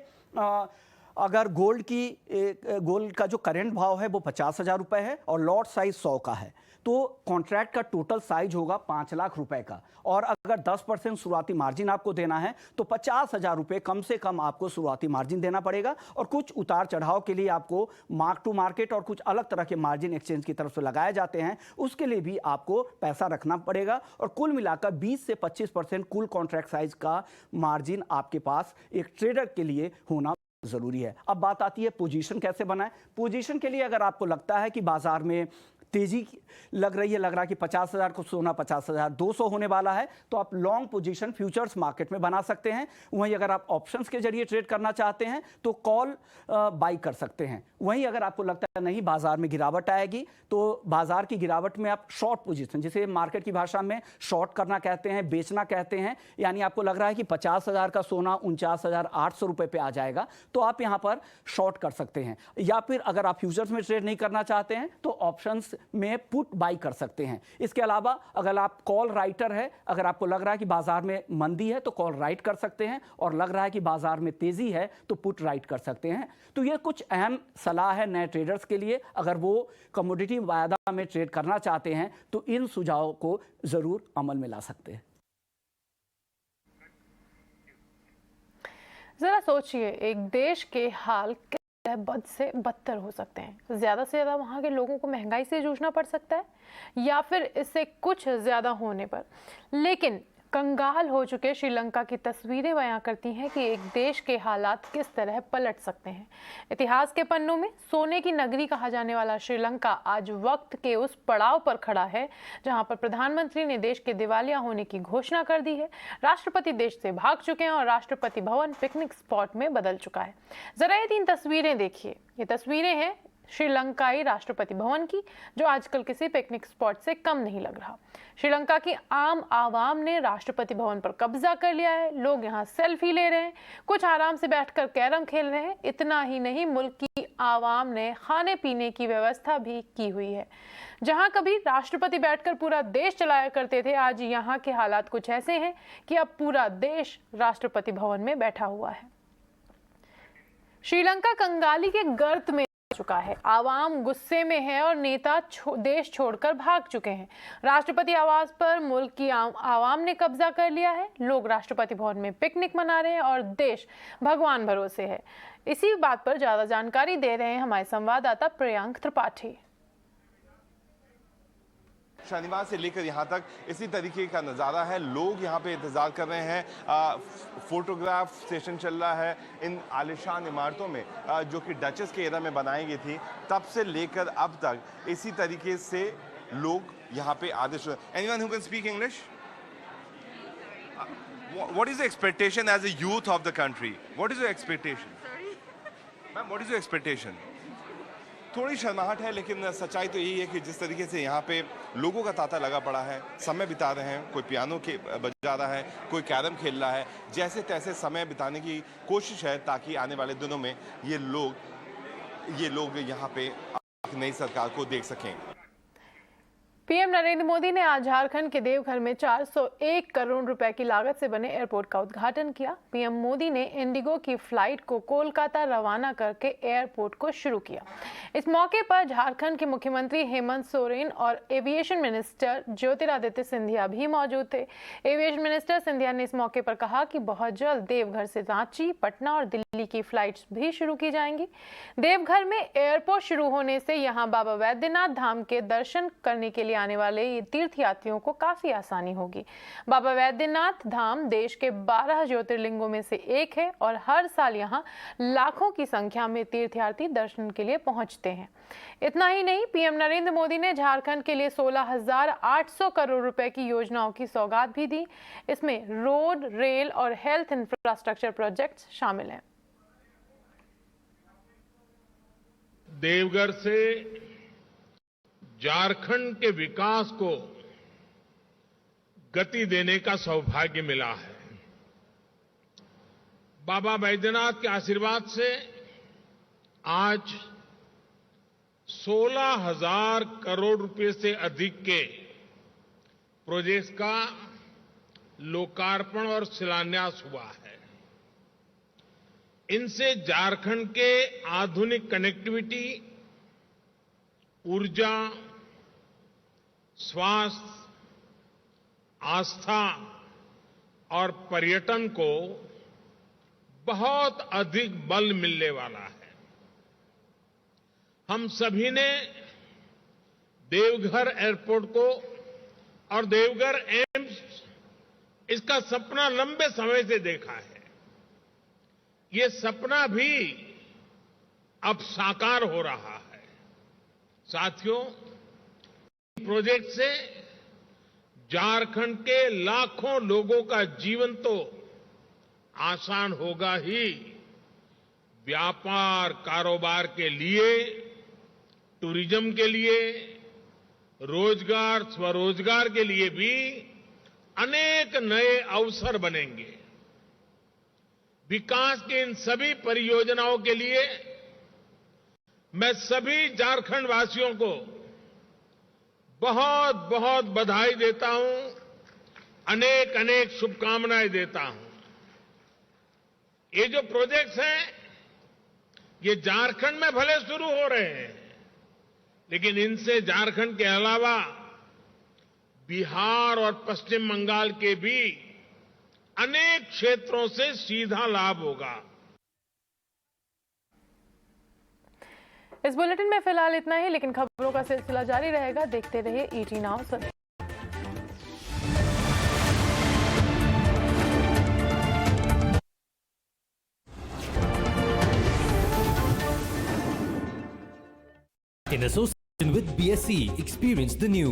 अगर गोल्ड का जो करेंट भाव है वो 50,000 रुपए है और लॉट साइज 100 का है, तो कॉन्ट्रैक्ट का टोटल साइज होगा 5 लाख रुपए का। और अगर 10% शुरुआती मार्जिन आपको देना है तो 50,000 रुपए कम से कम आपको शुरुआती मार्जिन देना पड़ेगा। और कुछ उतार चढ़ाव के लिए आपको मार्क टू मार्केट और कुछ अलग तरह के मार्जिन एक्सचेंज की तरफ से लगाए जाते हैं, उसके लिए भी आपको पैसा रखना पड़ेगा। और कुल मिलाकर 20 से 25% कुल कॉन्ट्रैक्ट साइज का मार्जिन आपके पास एक ट्रेडर के लिए होना जरूरी है। अब बात आती है पोजीशन कैसे बनाएं। पोजीशन के लिए अगर आपको लगता है कि बाजार में तेजी लग रही है, लग रहा है कि 50,000 को सोना 50,200 होने वाला है, तो आप लॉन्ग पोजीशन फ्यूचर्स मार्केट में बना सकते हैं। वहीं अगर आप ऑप्शंस के जरिए ट्रेड करना चाहते हैं तो कॉल बाई कर सकते हैं। वहीं अगर आपको लगता है नहीं बाजार में गिरावट आएगी तो बाजार की गिरावट में आप शॉर्ट पोजीशन, जिसे मार्केट की भाषा में शॉर्ट करना कहते हैं, बेचना कहते हैं, यानी आपको लग रहा है कि 50,000 का सोना 49,800 रुपए पे आ जाएगा तो आप यहां पर शॉर्ट कर सकते हैं। या फिर अगर आप फ्यूचर्स में ट्रेड नहीं करना चाहते हैं तो ऑप्शंस में पुट बाई कर सकते हैं। इसके अलावा अगर आप कॉल राइटर है, अगर आपको लग रहा है कि बाजार में मंदी है तो कॉल राइट कर सकते हैं, और लग रहा है कि बाजार में तेजी है तो पुट राइट कर सकते हैं। तो ये कुछ अहम सलाह है नए ट्रेडर्स के लिए। अगर वो कमोडिटी वायदा में ट्रेड करना चाहते हैं तो इन सुझावों को जरूर अमल में ला सकते हैं। जरा सोचिए, एक देश के हाल बद से बदतर हो सकते हैं। ज़्यादा से ज़्यादा वहाँ के लोगों को महंगाई से जूझना पड़ सकता है या फिर इससे कुछ ज़्यादा होने पर। लेकिन कंगाल हो चुके श्रीलंका की तस्वीरें बयां करती हैं कि एक देश के हालात किस तरह पलट सकते हैं। इतिहास के पन्नों में सोने की नगरी कहा जाने वाला श्रीलंका आज वक्त के उस पड़ाव पर खड़ा है जहां पर प्रधानमंत्री ने देश के दिवालिया होने की घोषणा कर दी है। राष्ट्रपति देश से भाग चुके हैं और राष्ट्रपति भवन पिकनिक स्पॉट में बदल चुका है। जरा ये 3 तस्वीरें देखिए। ये तस्वीरें हैं श्रीलंकाई राष्ट्रपति भवन की, जो आजकल किसी पिकनिक स्पॉट से कम नहीं लग रहा। श्रीलंका की आम आवाम ने राष्ट्रपति भवन पर कब्जा कर लिया है। लोग यहाँ सेल्फी ले रहे हैं, कुछ आराम से बैठकर कैरम खेल रहे हैं। इतना ही नहीं, मुल्क की आवाम ने खाने पीने की व्यवस्था भी की हुई है। जहां कभी राष्ट्रपति बैठकर पूरा देश चलाया करते थे, आज यहाँ के हालात कुछ ऐसे हैं कि अब पूरा देश राष्ट्रपति भवन में बैठा हुआ है। श्रीलंका कंगाली के गर्त में चुका है। आवाम गुस्से में है और नेता देश छोड़कर भाग चुके हैं। राष्ट्रपति आवास पर मुल्क की आवाम ने कब्जा कर लिया है। लोग राष्ट्रपति भवन में पिकनिक मना रहे हैं और देश भगवान भरोसे है। इसी बात पर ज्यादा जानकारी दे रहे हैं हमारे संवाददाता प्रियांक त्रिपाठी। शनिवार से लेकर यहाँ तक इसी तरीके का नज़ारा है। लोग यहाँ पे इंतज़ार कर रहे हैं। फोटोग्राफ सेशन चल रहा है इन आलिशान इमारतों में जो कि डचेस के एरा में बनाई गई थी। तब से लेकर अब तक इसी तरीके से लोग यहाँ पे आदेश। Anyone who can speak English? What is the expectation as a youth of the country? What is your expectation? Ma'am, what is your expectation? थोड़ी शर्माहट है, लेकिन सच्चाई तो यही है कि जिस तरीके से यहाँ पे लोगों का तांता लगा पड़ा है, समय बिता रहे हैं, कोई पियानो बजा रहा है, कोई कैरम खेल रहा है, जैसे तैसे समय बिताने की कोशिश है ताकि आने वाले दिनों में ये लोग यहाँ पे एक नई सरकार को देख सकें। पीएम नरेंद्र मोदी ने आज झारखंड के देवघर में 401 करोड़ रुपए की लागत से बने एयरपोर्ट का उद्घाटन किया। पीएम मोदी ने इंडिगो की फ्लाइट को कोलकाता रवाना करके एयरपोर्ट को शुरू किया। इस मौके पर झारखंड के मुख्यमंत्री हेमंत सोरेन और एविएशन मिनिस्टर ज्योतिरादित्य सिंधिया भी मौजूद थे। एविएशन मिनिस्टर सिंधिया ने इस मौके पर कहा कि बहुत जल्द देवघर से रांची, पटना और दिल्ली की फ्लाइट्स भी शुरू की जाएंगी। देवघर में एयरपोर्ट शुरू होने से यहाँ बाबा वैद्यनाथ धाम के दर्शन करने के लिए आने वाले तीर्थयात्रियों को काफी आसानी होगी। बाबा वैद्यनाथ धाम देश के 12 ज्योतिर्लिंगों में से एक है और हर साल यहाँ लाखों की संख्या में तीर्थयात्री दर्शन के लिए पहुंचते हैं। इतना ही नहीं, पीएम नरेंद्र मोदी ने झारखंड के लिए 16,800 करोड़ रुपए की योजनाओं की सौगात भी दी। इसमें रोड, रेल और हेल्थ इंफ्रास्ट्रक्चर प्रोजेक्ट्स शामिल हैं। देवघर से झारखंड के विकास को गति देने का सौभाग्य मिला है। बाबा बैद्यनाथ के आशीर्वाद से आज 16,000 करोड़ रुपए से अधिक के प्रोजेक्ट्स का लोकार्पण और शिलान्यास हुआ है। इनसे झारखंड के आधुनिक कनेक्टिविटी, ऊर्जा, स्वास्थ्य, आस्था और पर्यटन को बहुत अधिक बल मिलने वाला है। हम सभी ने देवघर एयरपोर्ट को और देवघर एम्स, इसका सपना लंबे समय से देखा है। ये सपना भी अब साकार हो रहा है। साथियों, प्रोजेक्ट से झारखंड के लाखों लोगों का जीवन तो आसान होगा ही, व्यापार कारोबार के लिए, टूरिज्म के लिए, रोजगार स्वरोजगार के लिए भी अनेक नए अवसर बनेंगे। विकास की इन सभी परियोजनाओं के लिए मैं सभी झारखंड वासियों को बहुत बहुत बधाई देता हूं, अनेक अनेक शुभकामनाएं देता हूं। ये जो प्रोजेक्ट्स हैं, ये झारखंड में भले शुरू हो रहे हैं, लेकिन इनसे झारखंड के अलावा बिहार और पश्चिम बंगाल के भी अनेक क्षेत्रों से सीधा लाभ होगा। इस बुलेटिन में फिलहाल इतना ही, लेकिन खबरों का सिलसिला जारी रहेगा। देखते रहिए ET Now। In association with BSc, experience the new